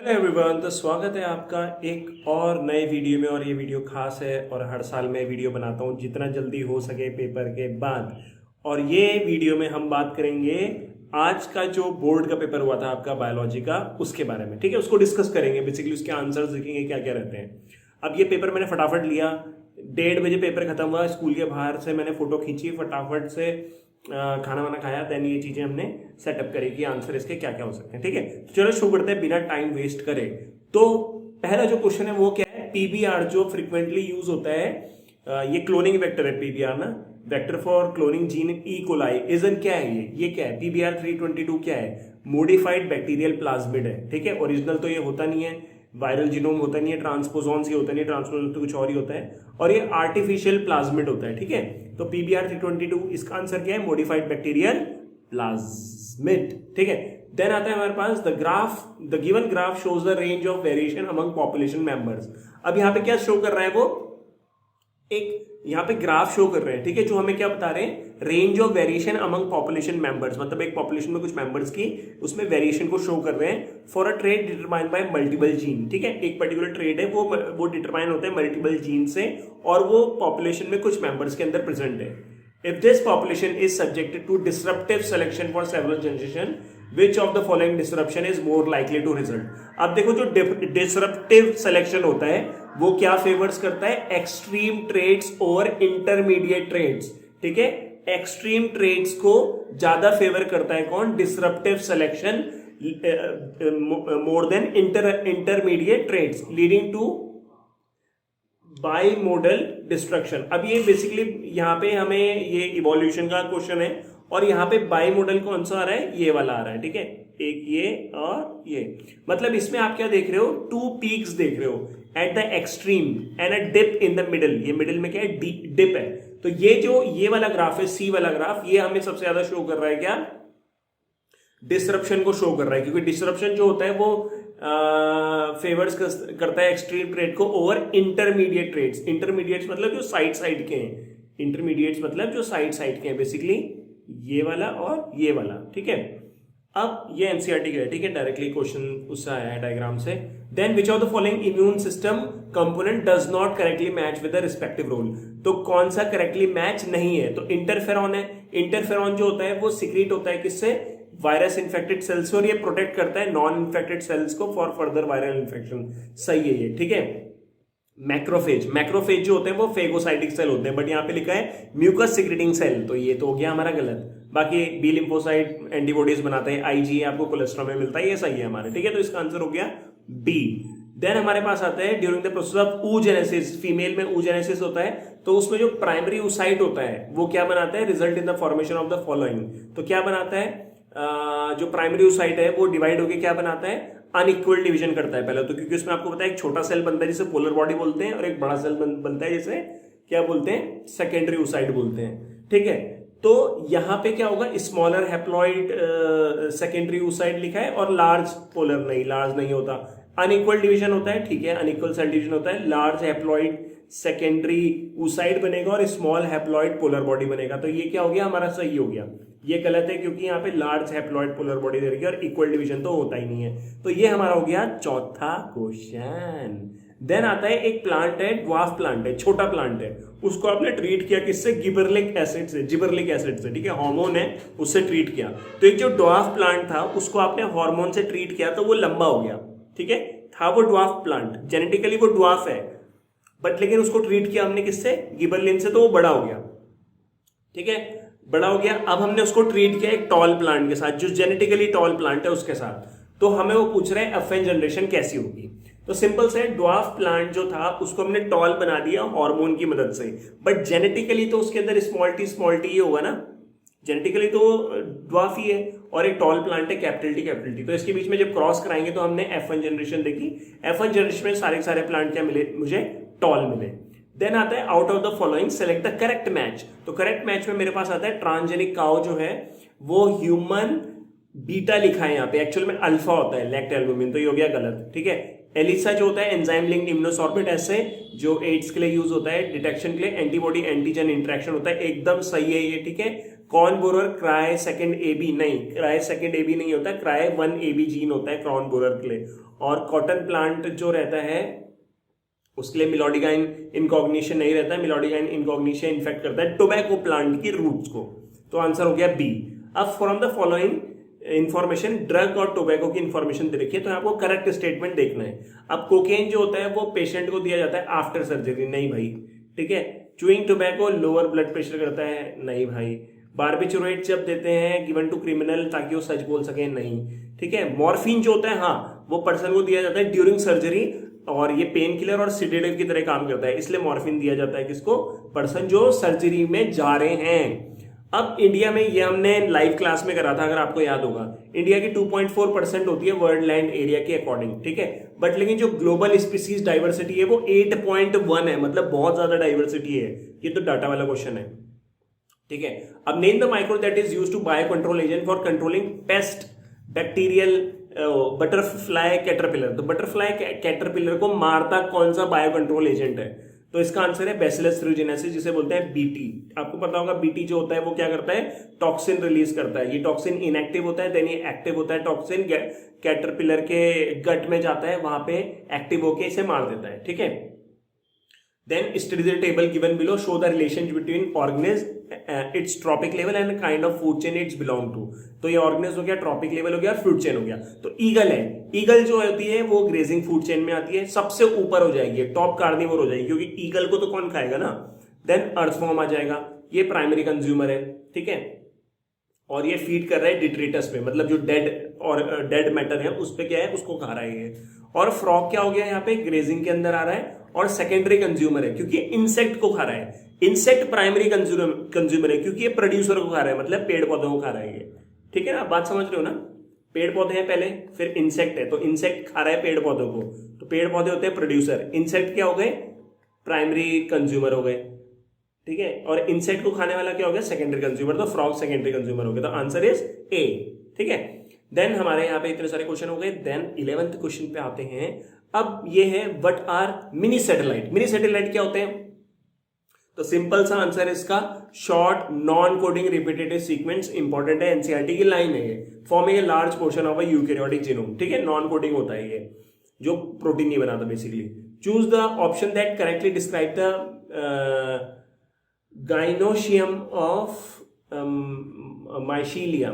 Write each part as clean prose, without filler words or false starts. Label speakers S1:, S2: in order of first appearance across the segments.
S1: Hello everyone, तो स्वागत है आपका एक और नए वीडियो में। और ये वीडियो खास है और हर साल मैं वीडियो बनाता हूँ जितना जल्दी हो सके पेपर के बाद। और ये वीडियो में हम बात करेंगे आज का जो बोर्ड का पेपर हुआ था आपका बायोलॉजी का, उसके बारे में। ठीक है, उसको डिस्कस करेंगे, बेसिकली उसके आंसर्स देखेंगे क्या क्या रहते हैं। अब ये पेपर मैंने फटाफट लिया, 1:30 बजे पेपर खत्म हुआ, स्कूल के बाहर से मैंने फोटो खींची, फटाफट से खाना वाना खाया, देन ये चीजें हमने सेटअप करी कि आंसर इसके क्या क्या हो सकते हैं। ठीक है, तो चलो शुरू करते हैं बिना टाइम वेस्ट करे। तो पहला जो क्वेश्चन है वो क्या है, पीबीआर जो फ्रिक्वेंटली यूज होता है, ये क्लोनिंग वेक्टर है पीबीआर ना, vector for cloning gene E coli इजन क्या है, ये क्या है, पीबीआर 322 क्या है, मोडिफाइड बैक्टीरियल प्लाज्मिड है। ठीक है, ओरिजिनल तो ये होता नहीं है, वायरल जीनोम होता नहीं है, ट्रांसपोजॉन्स ये होता नहीं है, ट्रांसपोजॉन तो कुछ और ही होता है, और ये आर्टिफिशियल प्लाज्मिड होता है। ठीक है, तो पीबीआर 322 इसका आंसर क्या है, मोडिफाइड बैक्टीरियल प्लाज्मिड। ठीक है, देन आता है हमारे पास the given graph shows the range of variation among population members. अब यहां पे क्या शो कर रहा है, वो एक यहाँ पे ग्राफ शो कर रहे हैं। ठीक है, जो हमें क्या बता रहे हैं, range of variation among population members, मतलब एक पॉपुलेशन में कुछ मेंबर्स की उसमें वेरिएशन को शो कर रहे हैं for a trade determined by multiple gene. ठीक है, एक पर्टिकुलर ट्रेड है वो डिटरमाइन होता है मल्टीपल जीन से, और वो पॉपुलेशन में कुछ मेंबर्स के अंदर प्रेजेंट है। If this population is subjected to disruptive selection for several generation, which of the following disruption is more likely to result. अब देखो, जो डिसरप्टिव सिलेक्शन होता है वो क्या फेवर्स करता है, एक्सट्रीम ट्रेड्स और इंटरमीडिएट ट्रेड्स। ठीक है, एक्सट्रीम ट्रेड्स को ज्यादा फेवर करता है कौन, disruptive selection, more than intermediate traits, leading to bimodal destruction. अब ये बेसिकली यहाँ पे हमें ये इवोल्यूशन का क्वेश्चन है, और यहाँ पे बाई मॉडल कौन सा आ रहा है, ये वाला आ रहा है। ठीक है, एक ये और ये, मतलब इसमें आप क्या देख रहे हो, टू पीक्स देख रहे हो at the extreme and a dip in the middle. ये मिडल में क्या है, डिप है। तो ये जो ये वाला ग्राफ है, सी वाला ग्राफ, ये हमें सबसे ज्यादा शो कर रहा है क्या, डिसरप्शन को शो कर रहा है, क्योंकि डिसरप्शन जो होता है वो फेवर्स करता है एक्सट्रीम ट्रेड को ओवर इंटरमीडिएट ट्रेड्स। इंटरमीडिएट्स मतलब जो साइड के हैं, इंटरमीडिएट्स मतलब जो साइड के हैं, बेसिकली ये वाला और ये वाला। ठीक है, अब ये एनसीईआरटी का है। ठीक है, डायरेक्टली क्वेश्चन उससे आया है डायग्राम से। Then which of the following immune system component does not correctly match with the respective role. तो कौन सा करेक्टली मैच नहीं है, तो इंटरफेरॉन है। इंटरफेरॉन जो होता है वो सिक्रीट होता है किससे, वायरस इन्फेक्टेड सेल्स से, और ये प्रोटेक्ट करता है नॉन इन्फेक्टेड सेल्स को फॉर फर्दर वायरल इन्फेक्शन। सही है ये। ठीक है, मैक्रोफेज जो होते हैं वो फेगोसाइटिक सेल होते हैं, बट यहाँ पे लिखा है म्यूकस सिक्रेटिंग सेल, तो ये तो हो गया हमारा गलत। बाकी बी लिम्फोसाइट एंटीबॉडीज बनाते हैं, आईजी आपको कोलेस्ट्रॉल में मिलता है, ये सही है हमारे। ठीक है, तो इसका आंसर हो गया बी। देन हमारे पास आता है during the process of oogenesis, female में oogenesis होता है, तो उसमें जो प्राइमरी oocyte होता है वो क्या बनाता है, result in the formation of the following. तो क्या बनाता है, जो प्राइमरी oocyte है वो डिवाइड होकर क्या बनाता है, अनइक्वल डिवीजन करता है पहले तो, क्योंकि उसमें आपको पता है एक छोटा सेल बनता है जिसे पोलर बॉडी बोलते हैं, और एक बड़ा सेल बनता है जिसे क्या बोलते हैं, सेकेंडरी oocyte बोलते हैं। ठीक है, तो यहां पे क्या होगा, स्मॉलर हैप्लॉइड सेकेंडरी oocyte लिखा है, और लार्ज पोलर नहीं, लार्ज नहीं होता, अनइक्वल डिवीजन होता है। ठीक है, अनइक्वल सेल डिवीजन होता है, लार्ज हैप्लॉइड सेकेंडरी oocyte बनेगा और स्मॉल हैप्लॉइड पोलर बॉडी बनेगा। तो ये क्या हो गया हमारा, सही हो गया। ये गलत है क्योंकि यहाँ पे लार्ज हैप्लॉइड पोलर बॉडी दे रही है और इक्वल डिवीजन तो होता ही नहीं है। तो ये हमारा हो गया चौथा क्वेश्चन। देन आता है एक प्लांट है, ड्वार्फ प्लांट है, छोटा प्लांट है, उसको आपने ट्रीट किया किससे, जिबरलिक एसिड से, जिबरलिक एसिड से। ठीक है, हार्मोन है उससे ट्रीट किया। तो एक जो ड्वार्फ प्लांट था उसको आपने हार्मोन से ट्रीट किया तो वो लंबा हो गया। ठीक है, था वो ड्वार्फ प्लांट, जेनेटिकली वो ड्वार्फ है, बट लेकिन उसको ट्रीट किया हमने किससे, गिबरलिन से, तो वो बड़ा हो गया। ठीक है, बड़ा हो गया। अब हमने उसको ट्रीट किया एक टॉल प्लांट के साथ, जो जेनेटिकली टॉल प्लांट है उसके साथ, तो हमें वो पूछ रहे हैं एफएन जनरेशन कैसी होगी। तो सिंपल से ड्वार्फ प्लांट जो था उसको हमने टॉल बना दिया हार्मोन की मदद से, बट जेनेटिकली तो उसके अंदर स्मॉल टी ही होगा ना, जेनेटिकली तो ड्वार्फ ही है, और एक टॉल प्लांट है कैपिटल टी। तो इसके बीच में जब क्रॉस कराएंगे तो हमने एफ1 जनरेशन देखी, एफ1 जनरेशन में सारे प्लांट क्या मिले, मुझे टॉल मिले। देन आता है out of the following select the correct match. तो करेक्ट मैच में मेरे पास आता है ट्रांसजेनिक काउ जो है वो ह्यूमन बीटा लिखा है यहाँ पे, एक्चुअल में अल्फा होता है लैक्ट एल्बुमिन, तो ये हो गया गलत। ठीक है, एलिसा जो होता है एंजाइम लिंक्ड इम्यूनोसॉर्बेट एसे, जो एड्स के लिए यूज होता है, डिटेक्शन के लिए एंटीबॉडी एंटीजन इंटरेक्शन होता है, एकदम सही है ये। ठीक है, corn borer cry second AB नहीं, क्राई सेकंड एबी नहीं होता, क्राई 1 एबी जीन होता है कॉर्न बोरर के लिए। और कॉटन प्लांट जो रहता है उसके लिए मिलोडिगाइन इनकॉग्निशन नहीं रहता है, मिलोडिगाइन इनकॉग्निशन इन्फेक्ट करता है टोबैको प्लांट की रूट्स को। तो आंसर हो गया बी। अब from the following information drug और टोबैको की इंफॉर्मेशन दे रखी है, तो आपको करेक्ट स्टेटमेंट देखना है। अब कोकेन जो होता है वो पेशेंट को दिया जाता है आफ्टर सर्जरी, नहीं भाई, ठीक है। Chewing tobacco lower blood pressure करता है, नहीं भाई। बार्बिचुरेट जब देते हैं गिवन टू क्रिमिनल ताकि वो सच बोल सके, नहीं, ठीक है। मॉर्फिन जो होता है, हाँ, वो पर्सन को दिया जाता है ड्यूरिंग सर्जरी और ये पेन किलर और सिडेटिव की तरह काम करता है, इसलिए मॉर्फिन दिया जाता है किसको, पर्सन जो सर्जरी में जा रहे हैं। अब इंडिया में ये हमने लाइव क्लास में करा था, अगर आपको याद होगा, इंडिया की 2.4% होती है वर्ल्ड लैंड एरिया के अकॉर्डिंग, ठीक है। बट लेकिन जो ग्लोबल स्पीसीज डाइवर्सिटी है वो 8.1 है, मतलब बहुत ज्यादा डाइवर्सिटी है। ये तो डाटा वाला क्वेश्चन है, ठीक है। अब name the micro that is used to bio control agent for controlling pest bacterial butterfly caterpillar. तो बटरफ्लाई कैटरपिलर को मारता कौन सा बायो कंट्रोल एजेंट है, तो इसका आंसर है बैसिलस thuringiensis, जिसे बोलते हैं बीटी। आपको पता होगा बीटी जो होता है वो क्या करता है, टॉक्सिन रिलीज करता है। ये टॉक्सिन इनएक्टिव होता है, देन ये एक्टिव होता है। टॉक्सिन कैटरपिलर के गट में जाता है, वहां पे एक्टिव होके इसे मार देता है, ठीक है। Then study the table given below, show the relationship between organism, its trophic level and kind of food chain it's belong to। तो ये ऑर्गेनिज्म हो गया, ट्रॉपिक लेवल हो गया, फूड चेन हो गया। तो ईगल है, ईगल जो होती है वो ग्रेजिंग फूड चेन में आती है, सबसे ऊपर हो जाएगी, टॉप कार्निवोर हो जाएगी, क्योंकि ईगल को तो कौन खाएगा ना। देन अर्थवॉर्म आ जाएगा, ये प्राइमरी कंज्यूमर है, ठीक है, और ये फीड कर रहा है डिट्रिटस पे, मतलब जो डेड और डेड मैटर है उस पे क्या है, उसको खा रहा है ये। और फ्रॉग क्या हो गया, यहाँ पे ग्रेजिंग के अंदर आ रहा है और सेकेंडरी कंज्यूमर है, क्योंकि इंसेक्ट को खा रहा है। इंसेक्ट प्राइमरी कंज्यूमर है क्योंकि ये प्रोड्यूसर को खा रहा है, मतलब पेड़ पौधों को खा रहा है ये, ठीक है ना। बात समझ रहे हो ना, पेड़ पौधे हैं पहले, फिर इंसेक्ट है, तो इंसेक्ट खा रहा है पेड़ पौधों को, तो पेड़ पौधे होते हैं प्रोड्यूसर, इंसेक्ट क्या हो गए, प्राइमरी कंज्यूमर हो गए, ठीक है। और इंसेक्ट को खाने वाला क्या हो गया, सेकेंडरी कंज्यूमर, तो फ्रॉग सेकेंडरी कंज्यूमर हो गया। तो आंसर इज ए, ठीक है। देन हमारे यहाँ पे इतने सारे क्वेश्चन हो गए। देन 11th क्वेश्चन पे आते हैं। अब ये है what are mini satellite. Mini satellite क्या होते हैं, तो सिंपल सा आंसर इसका short non coding repetitive sequence, important है, एनसीईआरटी की लाइन है ये। Forming a large portion of a eukaryotic genome, ठीक है, नॉन कोडिंग होता है ये, जो प्रोटीन नहीं बनाता basically. Choose the option that correctly describe the gynoecium of Michelia.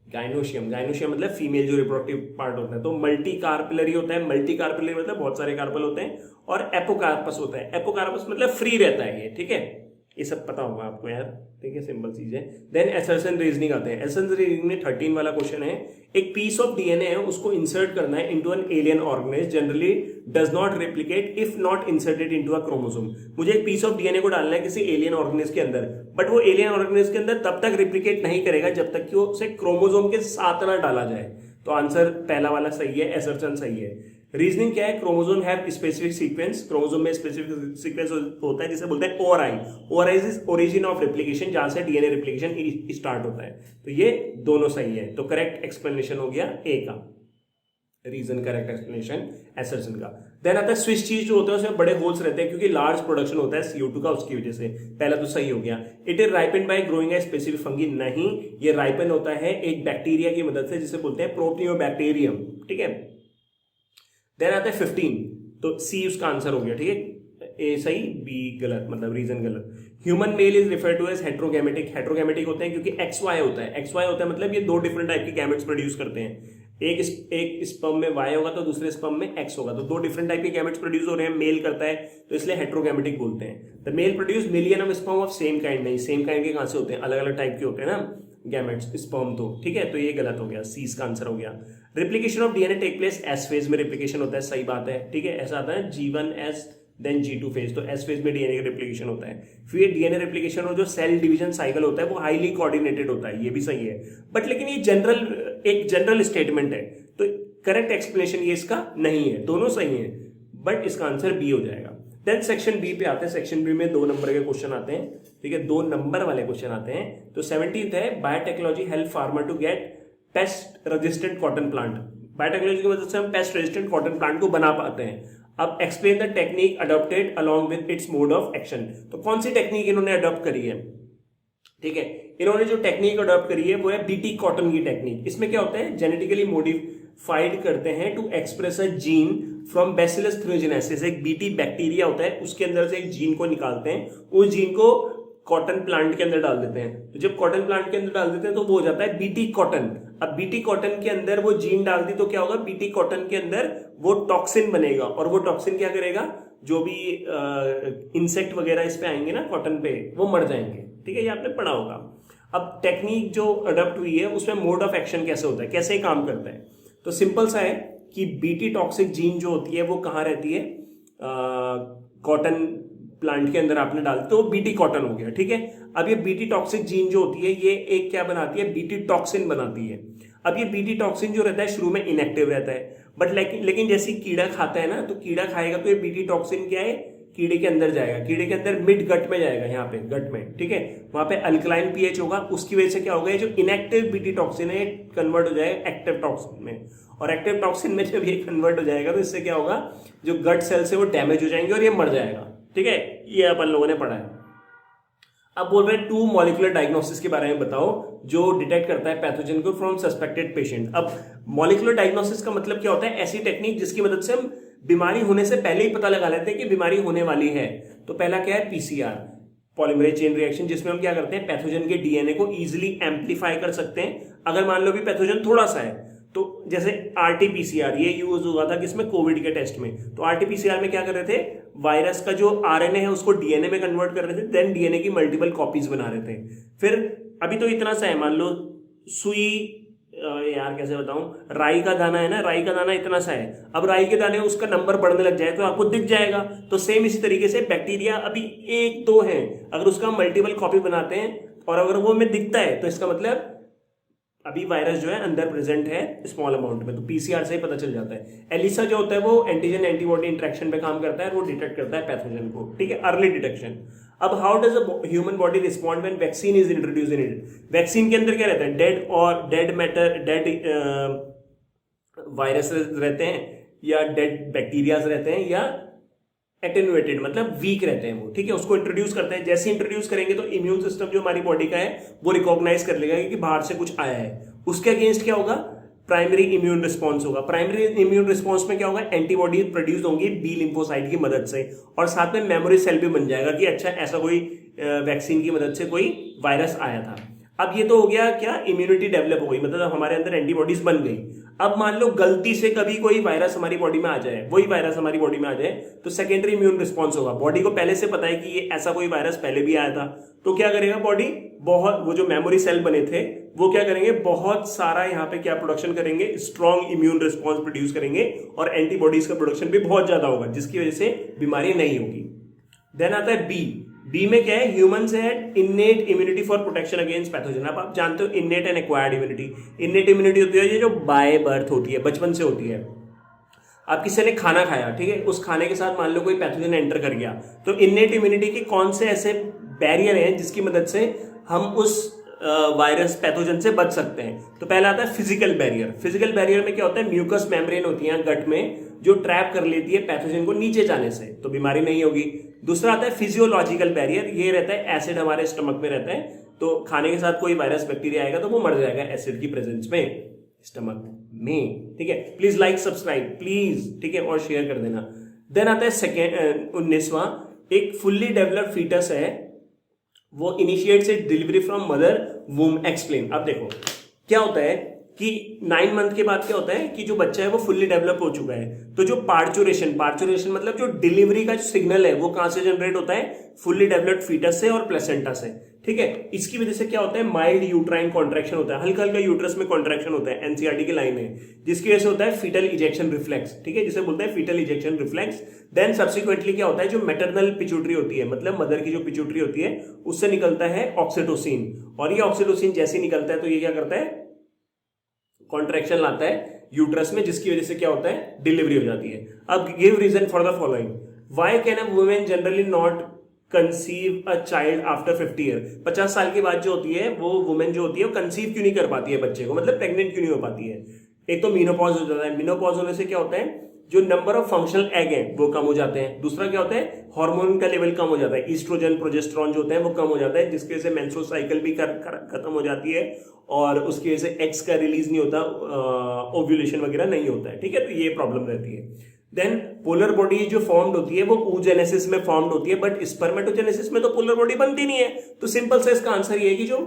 S1: Gynoecium मतलब फीमेल जो रिप्रोडक्टिव पार्ट होता है, तो मल्टी कार्पिलरी होता है। मल्टी कार्पिलरी मतलब बहुत सारे कार्पल होते हैं, और एपोकार्पस होता है। एपोकार्पस मतलब फ्री रहता है ये, ठीक है, ये सब पता होगा आपको यार, ठीक है, सिंपल चीज है। देन एसर्शन रीजनिंग आते हैं। एसर्शन रीजनिंग में 13 वाला क्वेश्चन है, एक पीस ऑफ डीएनए है, उसको इंसर्ट करना है into an alien organism, generally does not replicate if not inserted into a chromosome. मुझे एक पीस ऑफ डीएनए को डालना है किसी एलियन ऑर्गेनिज्म के अंदर, बट वो एलियन ऑर्गेनिज्म के अंदर तब तक रेप्लिकेट नहीं करेगा जब तक कि वो उसे क्रोमोसोम के साथ ना डाला जाए। तो आंसर पहला वाला सही है, एसर्शन सही है। रीजनिंग क्या है, chromosome have specific sequence, chromosome में स्पेसिफिक सीक्वेंस होता है जिसे बोलते हैं ORI. ORI is origin of replication, जहां से डीएनए रेप्लिकेशन स्टार्ट होता है। तो ये दोनों सही है, तो करेक्ट एक्सप्लेनेशन हो गया ए का, रीजन करेक्ट एक्सप्लेनेशन एसर्शन का। देन आता है स्विच चीज जो होता है उसमें बड़े होल्स रहते हैं क्योंकि लार्ज प्रोडक्शन होता है CO2 का, उसकी वजह से। पहला तो सही हो गया। It is ripen bye growing a specific fungi, नहीं, ये राइपन होता है एक बैक्टीरिया की मदद से जिसे बोलते हैं प्रोटियोबैक्टीरियम, ठीक है। देन आता है 15, तो सी उसका आंसर हो गया, ठीक है, ए सही बी गलत, मतलब रीजन गलत। Human male is refer to as heterogametic. Heterogametic होते हैं क्योंकि XY होता है, XY होता है मतलब ये दो डिफरेंट टाइप के गैमेट्स प्रोड्यूस करते हैं। एक स्पर्म में Y होगा तो दूसरे स्पर्म में X होगा, तो दो डिफरेंट टाइप के गैमेट्स प्रोड्यूस हो रहे हैं, मेल करता है, तो इसलिए हेट्रोगैमेटिक बोलते हैं। The male produce million of sperm of same kind, नहीं, सेम काइंड के कहां से होते हैं, अलग अलग टाइप के होते हैं ना गैमेट्स, स्पर्म, तो ठीक है, तो ये गलत हो गया, सी इसका आंसर हो गया। Replication of DNA take place S phase में रेप्लिकेशन होता है, सही बात है, ठीक है, ऐसा आता है G1S देन G2 फेज, तो एस फेज में डीएनए का रेप्लिकेशन होता है। फिर डीएनए रेप्लिकेशन और जो सेल डिवीजन साइकिल होता है वो हाईली कोऑर्डिनेटेड होता है, ये भी सही है, बट लेकिन ये एक जनरल स्टेटमेंट है, तो करेक्ट एक्सप्लेनेशन ये इसका नहीं है, दोनों सही है, बट इसका आंसर बी हो जाएगा। देन सेक्शन बी पे आते हैं। सेक्शन बी में 2 नंबर के क्वेश्चन आते हैं, ठीक है, 2 नंबर वाले क्वेश्चन आते हैं। तो 17th है, biotechnology help farmer to get pest resistant cotton plant. Biotechnology की मदद से हम पेस्ट रेजिस्टेंट कॉटन प्लांट को बना पाते हैं। अब explain the technique adopted along with its mode of action. तो कौन सी टेक्निक इन्होंने अडॉप्ट करी है, ठीक है, इन्होंने जो टेक्निक अडॉप्ट करी है वो है बीटी कॉटन की टेक्निक। इसमें क्या होता है, जेनेटिकली फाइट करते हैं to express a gene from Bacillus thuringiensis. एक बीटी बैक्टीरिया होता है, उसके अंदर से एक जीन को निकालते हैं, उस जीन को कॉटन प्लांट के अंदर डाल देते हैं। तो जब कॉटन प्लांट के अंदर डाल देते हैं तो वो हो जाता है बीटी कॉटन। अब बीटी कॉटन के अंदर वो जीन डाल दी तो क्या होगा, बीटी कॉटन के अंदर वो टॉक्सिन बनेगा, और वो टॉक्सिन क्या करेगा, जो भी इंसेक्ट वगैरह इस पे आएंगे ना कॉटन पे, वो मर जाएंगे। ठीक है, ये आपने पढ़ा होगा। अब टेक्निक जो अडॉप्ट हुई है उसमें मोड ऑफ एक्शन कैसे होता है, कैसे काम करता है, तो सिंपल सा है कि बीटी टॉक्सिक जीन जो होती है वो कहाँ रहती है, कॉटन प्लांट के अंदर आपने डाल तो बीटी कॉटन हो गया। ठीक है, अब ये बीटी टॉक्सिक जीन जो होती है ये एक क्या बनाती है, बीटी टॉक्सिन बनाती है। अब ये बीटी टॉक्सिन जो रहता है शुरू में इनएक्टिव रहता है, बट लेकिन जैसे कीड़ा खाता है ना, तो कीड़ा खाएगा तो ये बीटी टॉक्सिन क्या है, कीड़े के अंदर जाएगा, कीड़े के अंदर मिड गट में जाएगा, यहाँ पे गट में। ठीक है, वहां पे अल्कलाइन पीएच होगा, उसकी वजह से क्या होगा, ये जो इनएक्टिव बीटी टॉक्सिन है कन्वर्ट हो जाएगा एक्टिव टॉक्सिन में, और एक्टिव टॉक्सिन में जब ये कन्वर्ट हो जाएगा तो इससे क्या होगा, जो गट सेल्स है वो डैमेज हो जाएंगे और ये मर जाएगा। ठीक है, ये अपन लोगों ने पढ़ा है। अब बोल रहे हैं 2 मॉलिक्यूलर डायग्नोसिस के बारे में बताओ जो डिटेक्ट करता है पैथोजन को फ्रॉम सस्पेक्टेड पेशेंट। अब मॉलिक्यूलर डायग्नोसिस का मतलब क्या होता है, ऐसी टेक्निक जिसकी मदद से हम बीमारी होने से पहले ही पता लगा लेते हैं कि बीमारी होने वाली है। तो पहला क्या है, पीसीआर, पॉलीमरेज चेन रिएक्शन, जिसमें हम क्या करते हैं, पैथोजन के डीएनए को इजीली एम्पलीफाई कर सकते हैं। अगर मान लो भी पैथोजन थोड़ा सा है, तो जैसे आरटीपीसीआर ये यूज हुआ था किसमें, कोविड के टेस्ट में। तो आरटीपीसीआर में क्या कर रहे थे, वायरस का जो आरएनए है उसको डीएनए में कन्वर्ट कर रहे थे, देन डीएनए की मल्टीपल कॉपीज बना रहे थे। फिर अभी तो इतना सा है, मान लो सुई, यार कैसे बताऊं, राई का दाना है ना, राई का दाना इतना सा है, अब राई के दाने उसका नंबर बढ़ने लग जाए तो आपको दिख जाएगा। तो सेम इसी तरीके से बैक्टीरिया अभी 1-2 है, अगर उसका मल्टीपल कॉपी बनाते हैं और अगर वो हमें दिखता है तो इसका मतलब अभी वायरस जो है अंदर प्रेजेंट है स्मॉल अमाउंट में, तो पीसीआर से ही पता चल जाता है। एलिसा जो होता है वो एंटीजन एंटीबॉडी इंटरेक्शन पे काम करता है, वो डिटेक्ट करता है पैथोजन को। ठीक है, अर्ली डिटेक्शन। अब how does a human body respond when vaccine is introduced in it. Vaccine के अंदर क्या रहता है, डेड मैटर, डेड वायरसेस रहते हैं या डेड बैक्टीरियाज रहते हैं या एटेनुएटेड मतलब वीक रहते हैं वो। ठीक है, उसको इंट्रोड्यूस करते हैं, जैसे इंट्रोड्यूस करेंगे तो इम्यून सिस्टम जो हमारी बॉडी का है वो रिकॉग्नाइज कर लेगा कि बाहर से कुछ आया है। उसके अगेंस्ट क्या होगा, प्राइमरी इम्यून रिस्पॉन्स होगा। प्राइमरी इम्यून रिस्पॉन्स में क्या होगा, एंटीबॉडी प्रोड्यूस होंगी बी लिम्फोसाइट की मदद से, और साथ में मेमोरी सेल भी बन जाएगा कि अच्छा ऐसा कोई वैक्सीन की मदद से कोई वायरस आया था। अब ये तो हो गया क्या, इम्यूनिटी डेवलप हो गई, मतलब हमारे अंदर एंटीबॉडीज बन गई। अब मान लो गलती से कभी कोई वायरस हमारी बॉडी में आ जाए, वही वायरस हमारी बॉडी में आ जाए, तो सेकेंडरी इम्यून रिस्पॉन्स होगा। बॉडी को पहले से पता है कि ये ऐसा कोई वायरस पहले भी आया था, तो क्या करेगा बॉडी, बहुत वो जो मेमोरी सेल बने थे वो क्या करेंगे, बहुत सारा यहाँ पे क्या प्रोडक्शन करेंगे, स्ट्रॉन्ग इम्यून रिस्पॉन्स प्रोड्यूस करेंगे और एंटीबॉडीज का प्रोडक्शन भी बहुत ज्यादा होगा, जिसकी वजह से बीमारी नहीं होगी। देन आता है बी में क्या है, humans had innate immunity for protection against pathogen. अब आप जानते हो इनेट and acquired immunity. Innate immunity होती है ये जो बाय बर्थ होती है, बचपन से होती है। आप किसी ने खाना खाया, ठीक है, उस खाने के साथ मान लो कोई पैथोजन एंटर कर गया, तो इनेट इम्यूनिटी के कौन से ऐसे बैरियर हैं जिसकी मदद से हम उस वायरस पैथोजन से बच सकते हैं। तो पहला आता है फिजिकल बैरियर। फिजिकल बैरियर में क्या होता है, म्यूकस मेम्ब्रेन होती है गट में जो ट्रैप कर लेती है पैथोजन को नीचे जाने से, तो बीमारी नहीं होगी। दूसरा आता है फिजियोलॉजिकल बैरियर, ये रहता है एसिड हमारे स्टमक में रहता है, तो खाने के साथ कोई वायरस बैक्टीरिया आएगा तो वो मर जाएगा एसिड की प्रेजेंस में स्टमक में। ठीक है, प्लीज लाइक सब्सक्राइब प्लीज, ठीक है, और शेयर कर देना। देन आता है सेकेंड 19वां, एक फुल्ली डेवलप्ड फीटस है, वो initiates it delivery from mother womb. Explain. अब देखो क्या होता है कि 9 मंथ के बाद क्या होता है कि जो बच्चा है वो फुल्ली डेवलप हो चुका है, तो जो पार्चुरेशन मतलब जो डिलीवरी का जो सिग्नल है वो कहां से जनरेट होता है, फुल्ली डेवलप्ड फीटस से और प्लेसेंटा से। ठीक है, इसकी वजह से क्या होता है, माइल्ड यूट्राइन कॉन्ट्रैक्शन होता है, हल्का हल्का यूट्रस में कॉन्ट्रैक्शन होता है, एनसीईआरटी की लाइन है, जिसकी वजह से होता है फीटल इजेक्शन रिफ्लेक्स। ठीक है, जिसे बोलते हैं fetal ejection reflex. Then subsequently क्या होता है, जो मैटरनल पिट्यूटरी होती है, मतलब मदर की जो पिट्यूटरी होती है, उससे निकलता है ऑक्सीटोसिन, और ये ऑक्सीटोसिन जैसे निकलता है तो ये क्या करता है, कॉन्ट्रैक्शन लाता है यूट्रस में, जिसकी वजह से क्या होता है, डिलीवरी हो जाती है। अब give reason for the following. Why can a women generally not conceive a child after 50 year. 50 साल की बात जो होती है वो वुमेन जो होती है वो कंसीव क्यों नहीं कर पाती है बच्चे को, मतलब प्रेग्नेंट क्यों नहीं हो पाती है। एक तो मीनोपॉज हो जाता है। मीनोपॉज होने से क्या होता है जो नंबर ऑफ फंक्शनल एग हैं वो कम हो जाते हैं। दूसरा क्या होता है, हार्मोन का लेवल कम हो जाता है, ईस्ट्रोजन प्रोजेस्टेरॉन जो होते हैं वो कम हो जाता है, जिसकी वजह से मेंस्ट्रुअल साइकिल भी खत्म हो जाती है और उसकी वजह से एग्स का रिलीज नहीं होता, ओव्यूलेशन वगैरह नहीं होता है। ठीक है, तो ये प्रॉब्लम रहती है। देन पोलर बॉडी जो फॉर्म्ड होती है वो oogenesis में फॉर्म्ड होती है, बट स्पर्मेटोजेनेसिस में तो पोलर बॉडी बनती नहीं है। तो सिंपल सा इसका आंसर ये है कि जो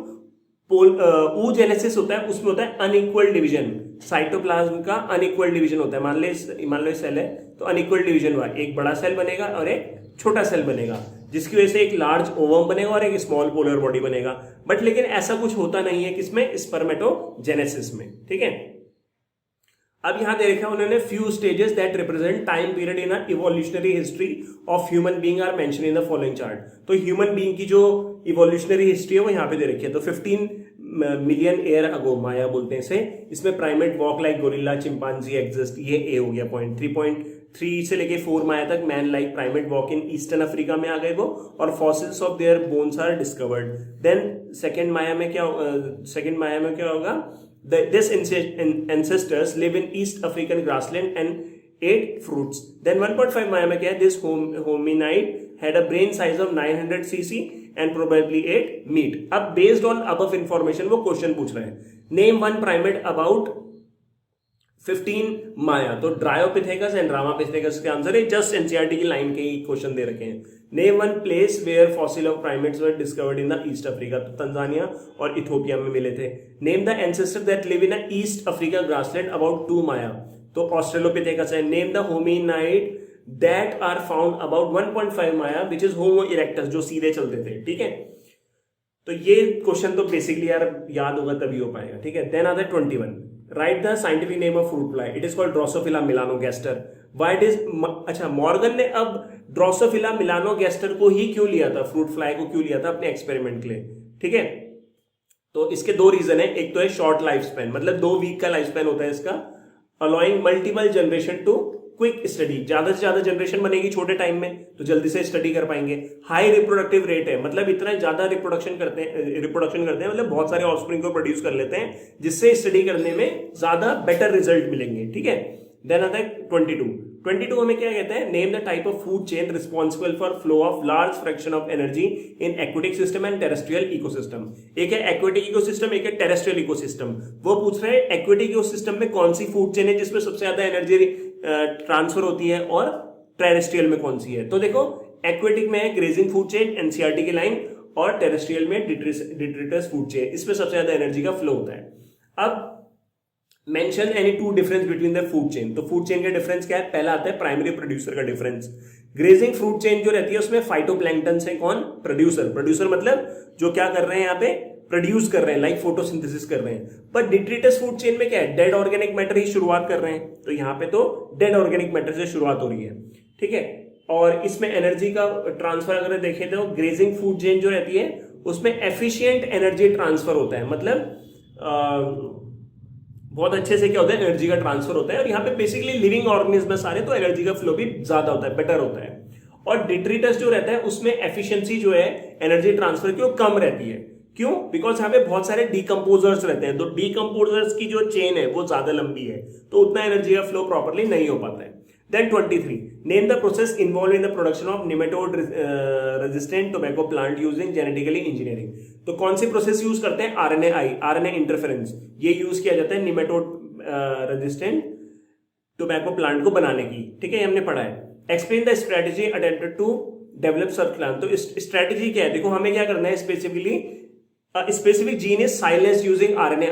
S1: oogenesis होता है उसमें होता है अनइक्वल डिवीजन, साइटोप्लाज्म का अनइक्वल डिवीजन होता है। मान लो सेल है तो अनइक्वल डिवीजन हुआ, एक बड़ा सेल बनेगा और एक छोटा सेल बनेगा, जिसकी वजह से एक लार्ज ओवम बनेगा और एक स्मॉल पोलर बॉडी बनेगा। बट लेकिन ऐसा कुछ होता नहीं है किसमें, स्पर्मेटोजेनेसिस में। ठीक है, अब यहां दे रखा है उन्होंने few stages that represent time period in evolutionary history of human being are mention in the following chart. तो ह्यूमन बीइंग की जो इवोल्यूशनरी हिस्ट्री है वो यहां पे दे रखी है। तो 15 मिलियन ईयर अगो माया बोलते हैं इसे, इसमें primate walk like gorilla chimpanzee exist, ये ए हो गया पॉइंट। 3.3 से लेके 4 माया तक man like primate walk in eastern Africa में आ गए वो, और fossils of their bones are discovered. Then second MYA में क्या होगा, This ancestors live in East African grassland and ate fruits. Then 1.5 माया में क्या है, this hominid had a brain size of 900 cc and probably ate meat. अब based on above information वो question पूछ रहे हैं, name one primate about 15 MYA. तो Dryopithecus and Ramapithecus के आंसर है, जस्ट एनसीईआरटी की लाइन के ही क्वेश्चन दे रखे हैं। Name one place where fossil of primates were discovered in the East Africa, तो तंजानिया और इथोपिया में मिले थे। Name the ancestor that live in East Africa grassland about 2 MYA, तो ऑस्ट्रेलोपिथेकस है। Name the hominid that are found about 1.5 MYA which is Homo erectus, जो सीधे चलते थे। ठीक है, तो ये क्वेश्चन तो बेसिकली यार याद होगा तभी हो पाएगा। ठीक है, देन आता है 21, right the scientific name of fruit fly, it is called Drosophila melanogaster. Why it is, अच्छा मॉर्गन ने अब ड्रोसोफिला मिलानोगैस्टर को ही क्यों लिया था, फ्रूट फ्लाई को क्यों लिया था अपने एक्सपेरिमेंट के लिए। ठीक है, तो इसके 2 रीजन है, एक तो है शॉर्ट लाइफ स्पैन, मतलब 2 वीक का लाइफ स्पैन होता है इसका, allowing multiple generation to quick study, ज्यादा से ज्यादा जनरेशन बनेगी छोटे टाइम में तो जल्दी से स्टडी कर पाएंगे। हाई रिप्रोडक्टिव रेट है, मतलब इतना ज्यादा रिप्रोडक्शन करते हैं मतलब बहुत सारे ऑफस्प्रिंग को प्रोड्यूस कर लेते हैं, जिससे स्टडी करने में ज्यादा बेटर रिजल्ट मिलेंगे। ठीक है, देन आता है 22 हमें क्या कहते हैं, name the type of food chain responsible for flow of large fraction of energy in aquatic system and terrestrial ecosystem. एक है एक्वेटिक इकोसिस्टम, एक है टेरेस्ट्रियल इकोसिस्टम। वो पूछ रहे हैं एक्वेटिक इकोसिस्टम में कौन सी फूड चेन है जिसमें सबसे ज्यादा एनर्जी ट्रांसफर होती है, और टेरेस्ट्रियल में कौन सी है। तो देखो एक्वेटिक में है ग्रेजिंग फूड चेन एनसीईआरटी की लाइन, और टेरेस्ट्रियल में डिट्रिटस फूड चेन, इसमें सबसे ज्यादा एनर्जी का फ्लो होता है। अब mention any 2 difference between the food chain, तो फूड चेन का डिफरेंस क्या है, पहला आता है प्राइमरी प्रोड्यूसर का डिफरेंस। ग्रेजिंग फ्रूट चेन जो रहती है उसमें फाइटोप्लैंक्टन से कौन, प्रोड्यूसर मतलब जो क्या कर रहे हैं यहाँ पे, प्रोड्यूस कर रहे हैं, लाइक फोटोसिंथेसिस कर रहे हैं। पर डिट्रिटस फूड चेन में क्या है, डेड ऑर्गेनिक मैटर ही शुरुआत कर रहे हैं, तो यहाँ पे तो डेड ऑर्गेनिक मैटर से शुरुआत हो रही है। ठीक है, और इसमें एनर्जी का ट्रांसफर अगर देखें तो ग्रेजिंग फूड चेन जो रहती है उसमें एफिशिएंट एनर्जी ट्रांसफर होता है, मतलब बहुत अच्छे से क्या होता है, एनर्जी का ट्रांसफर होता है, और यहाँ पे बेसिकली लिविंग ऑर्गेनिज्म है सारे, तो एनर्जी का फ्लो भी ज्यादा होता है, बेटर होता है। और डिट्रिटस जो रहता है उसमें एफिशिएंसी जो है एनर्जी ट्रांसफर की वो कम रहती है। क्यों, बिकॉज यहाँ पे बहुत सारे डीकंपोजर्स रहते हैं, तो डीकंपोजर्स की जो चेन है वो ज्यादा लंबी है, तो उतना एनर्जी का फ्लो प्रॉपरली नहीं हो पाता है। Then 23, name the process involved in the production of nematode resistant tobacco plant using genetically engineering। तो कौन सी प्रोसेस यूज करते हैं, आरएनए इंटरफेरेंस, ये यूज किया जाता है निमेटोड रेजिस्टेंट टोबैको प्लांट को बनाने की। ठीक है, हमने पढ़ा है। Explain the strategy attempted to develop such plant, तो स्ट्रेटेजी क्या है, देखो हमें क्या करना है, specifically specific gene is silence using RNA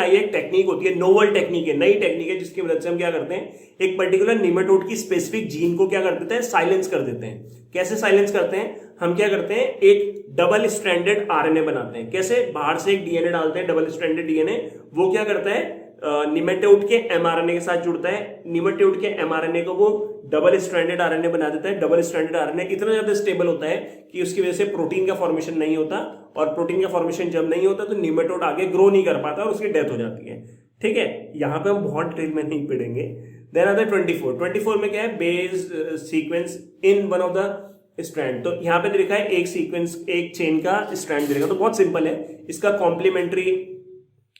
S1: एक टेक्निक होती है, नोवल टेक्निक है, नई टेक्निक है, जिसकी मदद से हम क्या करते हैं, एक पर्टिकुलर निमेटोड की स्पेसिफिक जीन को क्या कर देते हैं, साइलेंस कर देते हैं। कैसे साइलेंस करते हैं, हम क्या करते हैं, एक डबल स्ट्रैंडेड आरएनए बनाते हैं। कैसे, बाहर से एक डीएनए डालते हैं, डबल स्ट्रैंडेड डीएनए, वो क्या करता है, निमेटोड के एमआरएनए के साथ जुड़ता है, निमेटोड के एमआरएनए को वो डबल स्ट्रैंडेड आरएनए बना देता है। डबल स्ट्रैंडेड आरएनए इतना ज्यादा स्टेबल होता है कि उसकी वजह से प्रोटीन का फॉर्मेशन नहीं होता, और प्रोटीन का फॉर्मेशन जब नहीं होता तो निमेटोड आगे ग्रो नहीं कर पाता और उसकी डेथ हो जाती है। ठीक है, यहां पे हम बहुत डिटेल में नहीं पढ़ेंगे। देन आता है 24 में क्या है, base sequence in one of the strand, तो यहां पे लिखा है एक सीक्वेंस, एक चेन का स्ट्रैंड दिखेगा, तो बहुत सिंपल है, इसका कॉम्प्लीमेंट्री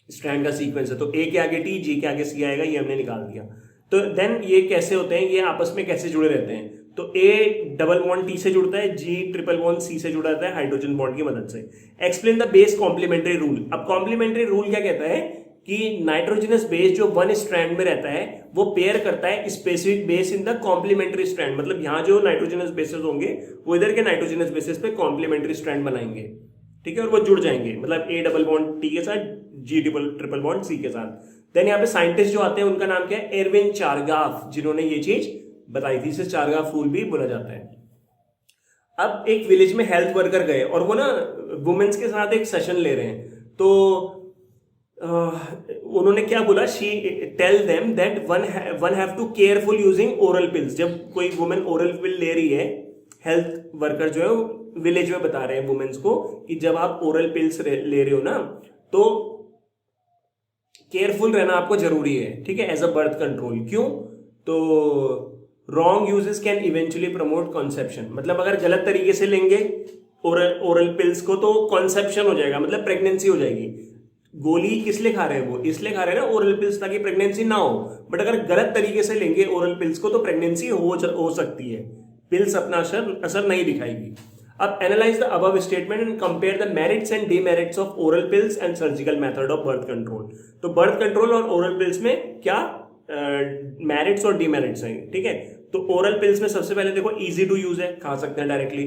S1: स्ट्रैंड का सीक्वेंस है, तो ए के आगे टी, जी के आगे सी आएगा, ये हमने निकाल दिया। तो देन ये कैसे होते हैं, ये आपस में कैसे जुड़े रहते हैं, तो A डबल बॉन्ड T से जुड़ता है, G ट्रिपल बॉन्ड C से जुड़ा रहता है हाइड्रोजन बॉन्ड की मदद से। Explain the base complementary rule. अब कॉम्प्लीमेंट्री रूल क्या कहता है कि नाइट्रोजनस बेस जो वन स्ट्रैंड में रहता है वो पेयर करता है specific base in the complementary strand, मतलब यहाँ जो नाइट्रोजनस बेसेस होंगे वो इधर के नाइट्रोजनस बेसिस पे कॉम्प्लीमेंट्री स्ट्रैंड बनाएंगे, ठीक है, और वो जुड़ जाएंगे, मतलब A डबल बॉन्ड T के साथ, G ट्रिपल बॉन्ड C के साथ। देन यहाँ पे साइंटिस्ट जो आते हैं उनका नाम क्या है, एरविन चारगाफ, जिन्होंने ये चीज बताई थी, इसे चारगाफ रूल भी बोला जाता है। अब एक विलेज में हेल्थ वर्कर गए और वो ना वुमेन्स के साथ एक सेशन ले रहे हैं, तो उन्होंने क्या बोला, she tell them that one have to careful using oral pills. जब कोई वुमेन ओरल पिल ले रही है, हेल्थ वर्कर जो है विलेज में बता रहे हैं वुमेन्स को कि जब आप ओरल पिल्स ले रहे हो ना तो केयरफुल रहना आपको जरूरी है, ठीक है, एज अ बर्थ कंट्रोल। क्यों, तो wrong uses can eventually promote conception, मतलब अगर गलत तरीके से लेंगे ओरल पिल्स को तो कॉन्सेप्शन हो जाएगा, मतलब प्रेगनेंसी हो जाएगी। गोली किस लिए खा रहे हैं, वो इसलिए खा रहे हैं ना ओरल पिल्स ताकि प्रेगनेंसी ना हो, बट अगर गलत तरीके से लेंगे ओरल पिल्स को तो प्रेगनेंसी हो सकती है, पिल्स अपना असर नहीं दिखाएगी। अब analyse the above statement and compare the merits and demerits of oral pills and surgical method of birth control. तो बर्थ कंट्रोल और ओरल पिल्स में क्या मेरिट्स और डीमेरिट्स हैं, ठीक है। तो ओरल पिल्स में सबसे पहले देखो इजी टू यूज है, खा सकते हैं डायरेक्टली,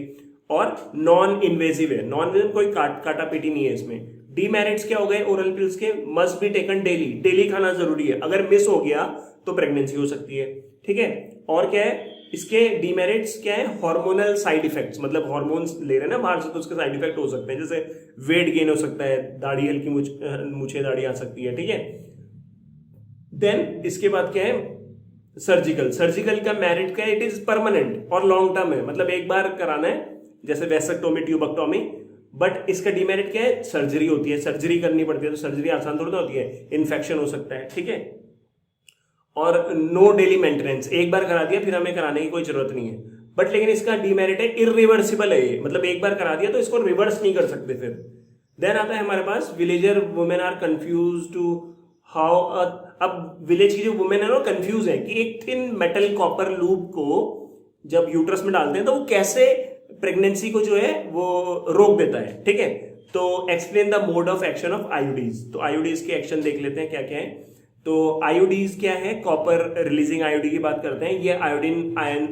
S1: और नॉन इन्वेजिव है, नॉन इन्वेजिव कोई काटा पीटी नहीं है इसमें। डीमेरिट्स क्या हो गए ओरल पिल्स के, must be taken daily, daily खाना जरूरी है, अगर मिस हो गया तो प्रेगनेंसी हो सकती है, ठीक है। और क्या है इसके डीमेरिट्स क्या है, हार्मोनल साइड इफेक्ट्स, मतलब हार्मोन्स ले रहे हैं ना बाहर से तो उसके साइड इफेक्ट हो सकते हैं, जैसे वेट गेन हो सकता है, दाढ़ी हल्की मुझे दाढ़ी आ सकती है, ठीक है। देन इसके बाद क्या है सर्जिकल का मेरिट क्या है, इट इज परमानेंट और लॉन्ग टर्म है, मतलब एक बार कराना है, जैसे वेसेक्टोमी ट्यूबेक्टोमी। बट इसका डीमेरिट क्या है, सर्जरी होती है, सर्जरी करनी पड़ती है, तो सर्जरी आसान थोड़ी ना होती है, इन्फेक्शन हो सकता है, ठीक है। और नो डेली मेंटेनेंस, एक बार करा दिया फिर हमें कराने की कोई जरूरत नहीं है। बट लेकिन इसका डीमेरिट है इरिवर्सिबल है ये, मतलब एक बार करा दिया तो इसको रिवर्स नहीं कर सकते फिर। देन आता है हमारे पास villager women are confuse to how, अब विलेज की जो वुमेन है ना कंफ्यूज है कि एक थिन मेटल कॉपर लूप को जब यूट्रस में डालते हैं तो वो कैसे प्रेगनेंसी को जो है वो रोक देता है, ठीक है। तो explain the mode of action of IUDs, तो आयोडीज के एक्शन देख लेते हैं क्या क्या है। तो आयोडीज क्या है, कॉपर रिलीजिंग आयोडी की बात करते हैं, ये आयोडीन आयन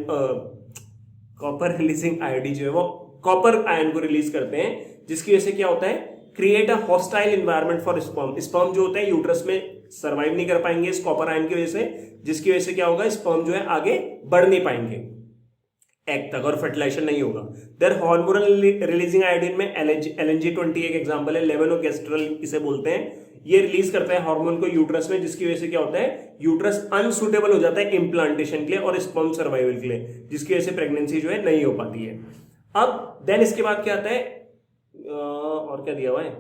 S1: कॉपर रिलीजिंग आयोडी जो है वो कॉपर आयन को रिलीज करते हैं, जिसकी वजह से क्या होता है, create a hostile environment for sperm. Sperm जो होता है यूट्रस में सर्वाइव नहीं कर पाएंगे इस कॉपर आयन की वजह से, जिसकी वजह से क्या होगा, स्पर्म जो है आगे बढ़ नहीं पाएंगे एग तक और फर्टिलाइजेशन नहीं होगा। देयर हार्मोनल रिलीजिंग आयोडीन में LNG-20 एक एग्जांपल है, लेवोनोगेस्ट्रल इसे बोलते हैं, ये रिलीज करता है हार्मोन को यूट्रस में, जिसकी वजह से क्या होता है, यूट्रस अनसुटेबल हो जाता है इम्प्लांटेशन के लिए और स्पर्म सर्वाइवल के लिए, जिसकी वजह से प्रेगनेंसी जो है नहीं हो पाती है। अब देन इसके बाद क्या आता है, और क्या दिया हुआ है,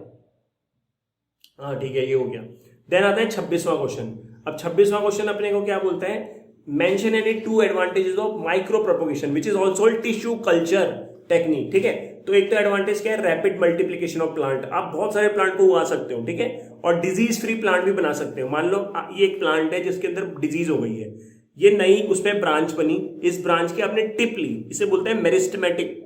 S1: हाँ ठीक है ये हो गया। देन आता है 26वां क्वेश्चन। अब 26वां क्वेश्चन अपने को क्या बोलता है, mention any 2 advantages of micro propagation which is also tissue culture technique, ठीक है। तो एक तो एडवांटेज क्या है, रैपिड मल्टीप्लिकेशन ऑफ प्लांट, आप बहुत सारे प्लांट को उगा सकते हो, ठीक है, और डिजीज फ्री प्लांट भी बना सकते हो। मान लो ये एक प्लांट है जिसके अंदर डिजीज हो गई है, ये नई उसमें ब्रांच बनी, इस ब्रांच की आपने टिप ली, इसे बोलते हैं मेरिस्टेमेटिक,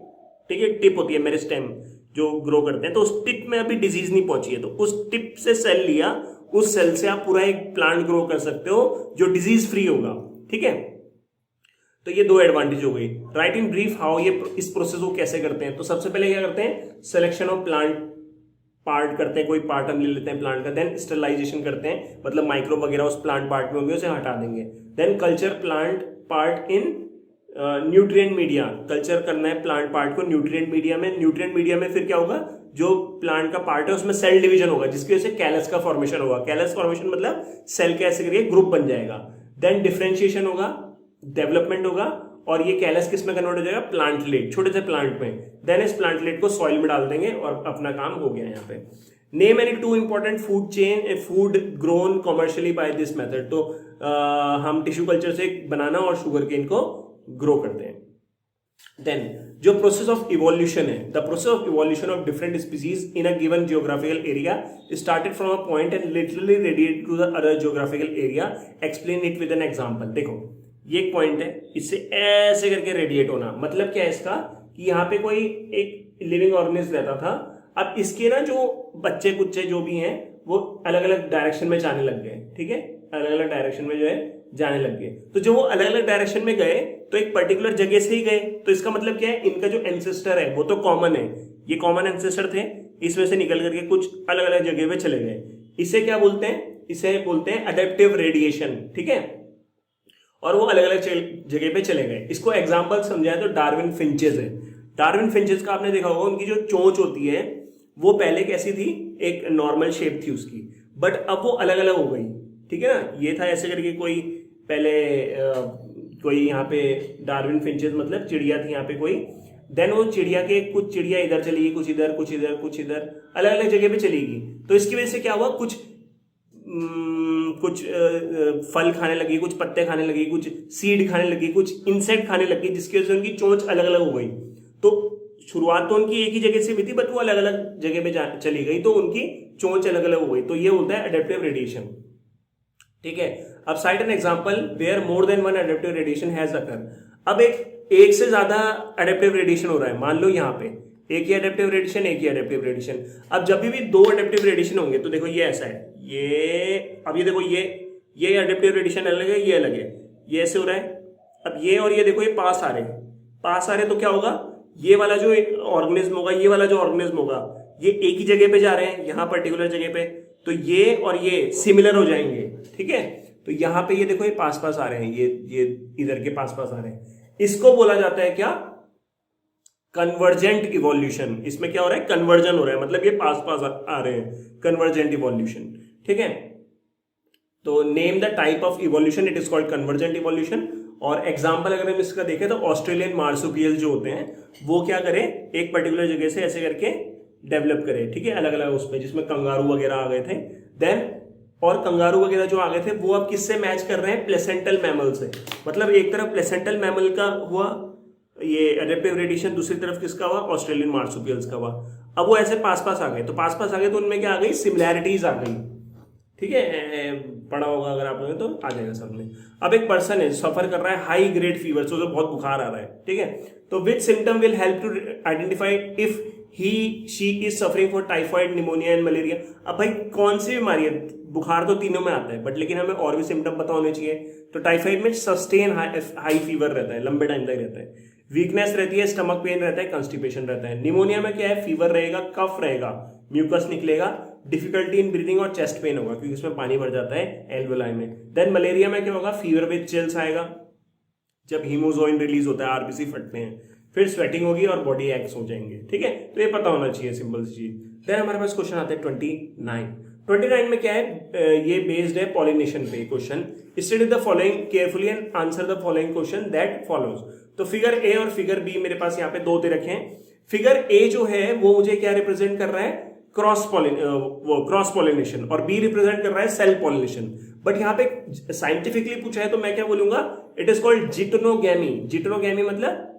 S1: ठीक है, टिप होती है मेरिस्टेम जो ग्रो करते हैं, तो उस टिप में अभी डिजीज नहीं पहुंची है, तो उस टिप से सेल लिया, उस सेल से आप पूरा एक प्लांट ग्रो कर सकते हो जो डिजीज फ्री होगा, ठीक है। तो ये 2 एडवांटेज हो गई। राइट इन ब्रीफ हाउ ये इस प्रोसेस को कैसे करते हैं, तो सबसे पहले क्या करते हैं, सिलेक्शन ऑफ प्लांट पार्ट करते हैं, कोई पार्ट हम ले लेते हैं प्लांट का, देन स्टरलाइजेशन करते हैं, मतलब माइक्रो वगैरह उस प्लांट पार्ट में होंगे उसे हटा देंगे। Then culture plant part in nutrient media, culture करना है प्लांट पार्ट को न्यूट्रिएंट मीडिया में। न्यूट्रिएंट मीडिया में फिर क्या होगा, जो प्लांट का पार्ट है उसमें सेल डिवीजन होगा, जिसकी वजह से कैलस का फॉर्मेशन होगा। कैलस फॉर्मेशन मतलब सेल कैसे करके ग्रुप बन जाएगा। देन डिफरेंशिएशन होगा, डेवलपमेंट होगा, और ये कैलस किस में कन्वर्ट हो जाएगा, प्लांटलेट, छोटे से प्लांट में। देन इस प्लांटलेट को सॉइल में डाल देंगे और अपना काम हो गया यहाँ पे। Name any 2 important food grown commercially by this method, तो हम टिश्यू कल्चर से बनाना और शुगर केन को ग्रो करते हैं। देन जो प्रोसेस ऑफ इवोल्यूशन है, the process of evolution of different species in a given geographical area started from a point and literally radiate to the other geographical area, explain it with an example. देखो ये एक point है, इससे ऐसे करके radiate होना, मतलब क्या है इसका कि यहाँ पे कोई एक लिविंग ऑर्गेनिज्म रहता था, अब इसके ना जो बच्चे कुच्चे जो भी हैं वो अलग अलग डायरेक्शन में जाने लग गए, ठीक है, अलग अलग डायरेक्शन में जो है जाने लग गए। तो जो वो अलग अलग डायरेक्शन में गए तो एक पर्टिकुलर जगह से ही गए, तो इसका मतलब क्या है, इनका जो एंसेस्टर है वो तो कॉमन है, ये कॉमन एंसेस्टर थे, इसमें से निकल करके कुछ अलग अलग जगह पे चले गए। इसे क्या बोलते हैं, इसे बोलते हैं अडेप्टिव रेडिएशन, ठीक है, और वो अलग अलग जगह पे चले गए। इसको एग्जाम्पल समझाए तो डार्विन फिंचेस है। डार्विन फिंचेस का आपने देखा होगा, उनकी जो चोंच होती है वो पहले कैसी थी, एक नॉर्मल शेप थी उसकी, बट अब वो अलग अलग हो गई, ठीक है ना। ये था ऐसे करके कोई पहले कोई यहाँ पे डार्विन फिंचेस मतलब चिड़िया थी यहाँ पे कोई, देन वो चिड़िया के कुछ चिड़िया इधर चली गई, कुछ इधर कुछ इधर कुछ इधर, अलग अलग जगह पे चली गई। तो इसकी वजह से क्या हुआ, कुछ फल खाने लगी, कुछ पत्ते खाने लगी, कुछ सीड खाने लगी, कुछ इंसेक्ट खाने लगी, जिसकी वजह से उनकी चोंच अलग अलग हो गई। तो शुरुआत तो उनकी एक ही जगह से हुई थी, बट वो अलग अलग जगह पे चली गई, तो उनकी चोंच अलग अलग हो गई। तो ये होता है अडेप्टिव रेडिएशन, ठीक है। अब cite an example where more than one adaptive radiation has occur. अब एक से ज्यादा अडेप्टिव रेडिएशन हो रहा है, मान लो यहाँ पे एक ही अडेप्टिव रेडिएशन, एक ही अडेप्टिव रेडिएशन। अब जब भी दो अडेप्टिव रेडिएशन होंगे तो देखो ये ऐसा है, ये अब ये देखो ये अडेप्टिव रेडिएशन अलग है, ये अलग है, ये ऐसे हो रहा है। अब ये और ये देखो ये पास आ रहे तो क्या होगा, ये वाला जो ऑर्गेनिज्म होगा, ये वाला जो ऑर्गेनिज्म होगा, ये एक ही जगह पे जा रहे हैं, यहाँ पर्टिकुलर जगह पे, तो ये और ये सिमिलर हो जाएंगे, ठीक है। तो यहाँ पे ये देखो ये पास पास आ रहे हैं, ये इधर के पास पास आ रहे हैं, इसको बोला जाता है क्या, कन्वर्जेंट इवोल्यूशन। इसमें क्या हो रहा है, कन्वर्जन हो रहा है, मतलब ये पास पास आ रहे हैं, कन्वर्जेंट इवोल्यूशन, ठीक है। तो name the type of evolution, it is called convergent evolution. और एग्जांपल अगर हम इसका देखें तो ऑस्ट्रेलियन मार्सुपियल जो होते हैं वो क्या करें, एक पर्टिकुलर जगह से ऐसे करके डेवलप करें, ठीक है, अलग अलग उस पर, जिसमें कंगारू वगैरह आ गए थे। देन और कंगारू वगैरह जो आ गए थे वो अब किससे मैच कर रहे हैं, प्लेसेंटल मैमल से। मतलब एक तरफ प्लेसेंटल मैमल का हुआ ये अडेप्टिव रेडिएशन, दूसरी तरफ किसका हुआ, ऑस्ट्रेलियन मार्सुपियल्स का हुआ। अब वो ऐसे पास पास आ गए, तो पास पास आ गए तो उनमें क्या आ गई, सिमिलैरिटीज आ गई, ठीक है, पढ़ा होगा अगर आप लोगों तो आ जाएगा सामने। अब एक पर्सन है सफर कर रहा है हाई ग्रेड फीवर, तो बहुत बुखार आ रहा है, ठीक है। तो which symptom will help to identify if he she is suffering for typhoid, pneumonia and malaria. अब भाई कौन सी बीमारी है, बुखार तो तीनों में आता है, बट लेकिन हमें और भी सिम्टम पता होने चाहिए। तो टाइफाइड में सस्टेन हाई फीवर रहता है, लंबे टाइम तक रहता है, वीकनेस रहती है, स्टमक पेन रहता है, कॉन्स्टिपेशन रहता है। निमोनिया में क्या है, फीवर रहेगा, कफ रहेगा, म्यूकस निकलेगा, डिफिकल्टी इन ब्रीदिंग और चेस्ट पेन होगा क्योंकि उसमें पानी भर जाता है एल्वेलाई में। देन मलेरिया में क्या होगा, फीवर विद चिल्स आएगा, जब हीमोजोइन रिलीज होता है, आरबीसी फटते हैं, फिर स्वेटिंग होगी और बॉडी एक्स हो जाएंगे, ठीक है। तो ये पता होना चाहिए, सिंपल सी चीज। देन हमारे पास क्वेश्चन आता है 29 में क्या है, ये बेस्ड है पॉलिनेशन पे question. Study the following carefully and answer the following question that follows. तो फिगर ए और फिगर बी मेरे पास यहाँ पे दो दे रखे हैं। फिगर ए जो है वो मुझे क्या रिप्रेजेंट कर रहा है, क्रॉस पॉलिनेशन, और बी रिप्रेजेंट कर रहा है सेल पॉलिनेशन। बट यहाँ पे साइंटिफिकली पूछा है तो मैं क्या बोलूंगा, it is called geitonogamy. Geitonogamy मतलब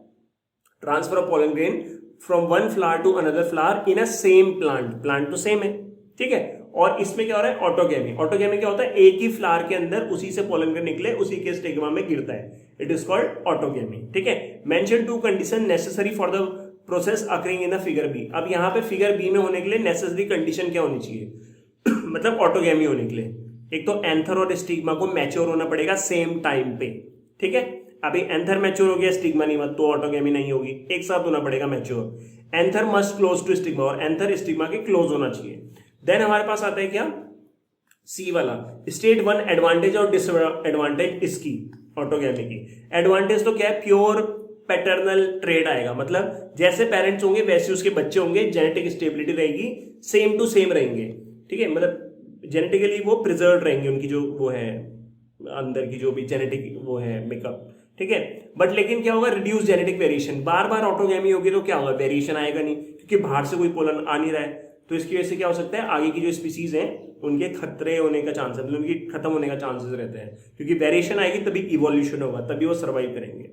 S1: transfer of pollen grain from one flower to another flower in a same plant, plant तो सेम है, ठीक है। और इसमें क्या हो रहा है, ऑटोगैमी। ऑटोगैमी क्या होता है, एक ही फ्लावर के अंदर उसी से पॉलन ग्रेन निकले, उसी के स्टिग्मा में गिरता है, इट इज कॉल्ड ऑटोगैमी, ठीक है। Mention two condition necessary for the process occurring in the figure B. अब यहाँ पे फिगर बी में होने के लिए नेसेसरी कंडीशन क्या होनी चाहिए मतलब ऑटोगैमी होने के लिए एक तो एंथर और स्टिग्मा को मैच्योर होना पड़ेगा सेम टाइम पे, ठीक है। अभी एंथर मैच्योर हो गया, स्टिग्मा नहीं, मत तो ऑटोगैमी नहीं होगी, एक साथ होना पड़ेगा mature. Anther must close to stigma, और एंथर स्टिग्मा के क्लोज होना चाहिए। देन हमारे पास आता है क्या, सी वाला, स्टेट वन एडवांटेज और डिसएडवांटेज इसकी ऑटोगैमी की। एडवांटेज तो क्या है, प्योर पैटर्नल ट्रेड आएगा, मतलब जैसे पेरेंट्स होंगे वैसे उसके बच्चे होंगे, जेनेटिक स्टेबिलिटी रहेगी, सेम टू सेम रहेंगे, ठीक है। मतलब जेनेटिकली वो प्रिजर्व रहेंगे, उनकी जो वो है अंदर की जो भी जेनेटिक वो है मेकअप, ठीक है। बट लेकिन क्या होगा, रिड्यूस जेनेटिक वेरिएशन। बार बार ऑटोगैमी होगी तो क्या होगा, वेरिएशन आएगा नहीं, क्योंकि बाहर से कोई पोलन आ नहीं रहा है। तो इसकी वजह से क्या हो सकता है, आगे की जो स्पीसीज हैं उनके खतरे होने का चांस, मतलब उनकी खत्म होने का चांसेस रहते हैं, क्योंकि वेरिएशन आएगी तभी इवोल्यूशन होगा, तभी वो सर्वाइव करेंगे।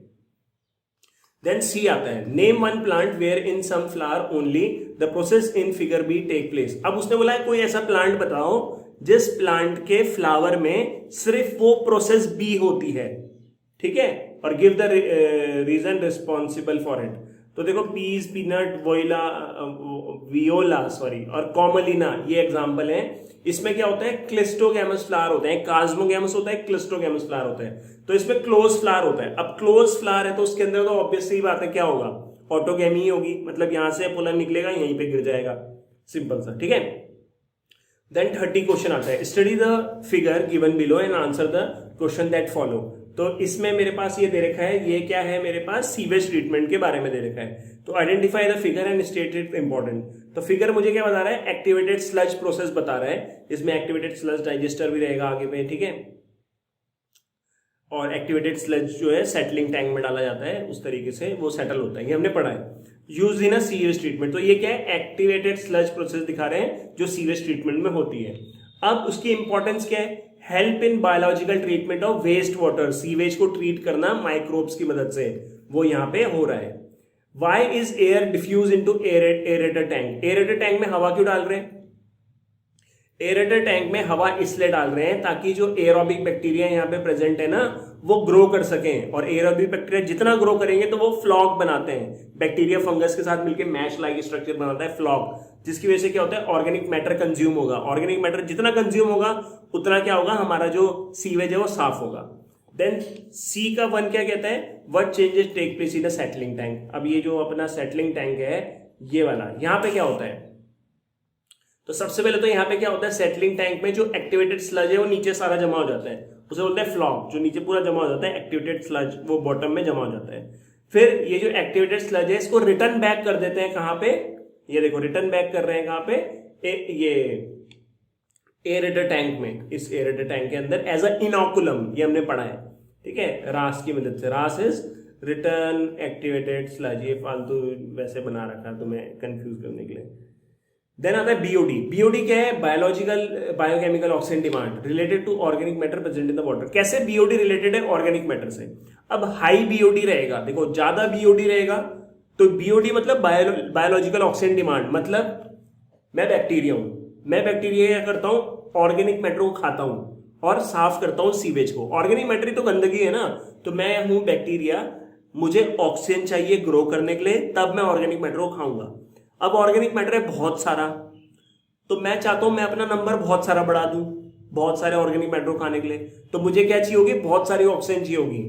S1: देन सी आता है, name one plant where in some flower only the process in figure B take place. अब उसने बोला है कोई ऐसा प्लांट बताओ जिस प्लांट के फ्लावर में सिर्फ वो प्रोसेस बी होती है, ठीक है, और give the reason responsible for it. तो देखो पीज, पीनट, वियोला सॉरी और कॉमलिना ये एग्जांपल है। इसमें क्या होता है, क्लिस्टोगैमस फ्लावर होते हैं, कास्मोगैमस होता है, क्लिस्टोगैमस फ्लावर होता है। तो इसमें क्लोज फ्लावर होता है। अब क्लोज फ्लावर है तो उसके अंदर तो ऑब्वियसली बात है क्या होगा, ऑटोगैमी होगी, मतलब यहां से पोलन निकलेगा यहीं पे गिर जाएगा, सिंपल सा, ठीक है। देन 30 क्वेश्चन आता है, study the figure given below and answer the question that follow. तो इसमें मेरे पास ये दे रखा है, ये क्या है मेरे पास, सीवेज ट्रीटमेंट के बारे में दे रखा है। तो identify the figure and state it important. तो फिगर मुझे क्या बता रहा है, एक्टिवेटेड स्लज प्रोसेस बता रहा है। इसमें एक्टिवेटेड स्लज डाइजेस्टर भी रहेगा आगे पे, ठीक है, और एक्टिवेटेड स्लज जो है सेटलिंग टैंक में डाला जाता है, उस तरीके से वो सेटल होता है, ये हमने पढ़ा है। Use in a sewage treatment, तो ये क्या है, एक्टिवेटेड स्लज प्रोसेस दिखा रहे हैं जो सीवेज ट्रीटमेंट में होती है। अब उसकी इंपॉर्टेंस क्या है, help in biological treatment of waste water, sewage को ट्रीट करना माइक्रोब्स की मदद से, वो यहां पे हो रहा है। Why is air diffuse into aerator tank, aerator tank में हवा क्यों डाल रहे हैं, एरेटर टैंक में हवा इसलिए डाल रहे हैं ताकि जो एरोबिक बैक्टीरिया यहाँ पे प्रेजेंट है ना वो ग्रो कर सकें, और एरोबिक बैक्टीरिया जितना ग्रो करेंगे तो वो फ्लॉक बनाते हैं, बैक्टीरिया फंगस के साथ मिलकर मैश लाइक स्ट्रक्चर बनाता है फ्लॉक, जिसकी वजह से क्या होता है, ऑर्गेनिक मैटर कंज्यूम होगा, ऑर्गेनिक मैटर जितना कंज्यूम होगा उतना क्या होगा, हमारा जो सीवेज है वो साफ होगा। देन सी का वन क्या कहता है, what changes take place in a settling tank. अब ये जो अपना सेटलिंग टैंक है ये वाला, यहां पे क्या होता है, तो सबसे पहले तो यहाँ पे क्या होता है, सेटलिंग टैंक में जो एक्टिवेटेड स्लज है वो नीचे सारा जमा हो जाता है, उसे बोलते हैं फ्लॉक, जो नीचे पूरा जमा हो जाता है, एक्टिवेटेड स्लज वो बॉटम में जमा हो जाता है। फिर ये जो एक्टिवेटेड स्लज है इसको रिटर्न बैक कर देते हैं कहां पे, ये देखो रिटर्न बैक कर रहे हैं कहां पे, ये एरेटर टैंक में, इस एरेटर टैंक के अंदर एज अ इनोकुलम, ये हमने पढ़ा है, ठीक है, रास की मदद से। रास इज रिटर्न एक्टिवेटेड स्लज, ये फालतू वैसे बना रखा तुम्हें कंफ्यूज करने के लिए। देन आता है बीओडी। बीओडी क्या है, biological biochemical oxygen demand related to organic matter present in the water. कैसे बीओडी रिलेटेड है ऑर्गेनिक मैटर से। अब हाई बीओडी रहेगा, देखो ज्यादा बीओडी रहेगा तो बीओडी मतलब बायोलॉजिकल ऑक्सीजन डिमांड, मतलब मैं बैक्टीरिया हूं, मैं बैक्टीरिया क्या करता हूं, ऑर्गेनिक मैटर को खाता हूं और साफ करता हूं सीवेज को। ऑर्गेनिक मैटर ही तो गंदगी है ना, तो मैं हूं बैक्टीरिया, मुझे ऑक्सीजन चाहिए ग्रो करने के लिए, तब मैं ऑर्गेनिक मैटर को खाऊंगा। अब ऑर्गेनिक मैटर है बहुत सारा, तो मैं चाहता हूं मैं अपना नंबर बहुत सारा बढ़ा दूं, बहुत सारे ऑर्गेनिक मैटर को खाने के लिए, तो मुझे क्या चाहिए होगी, बहुत सारी ऑक्सीजन चाहिए होगी।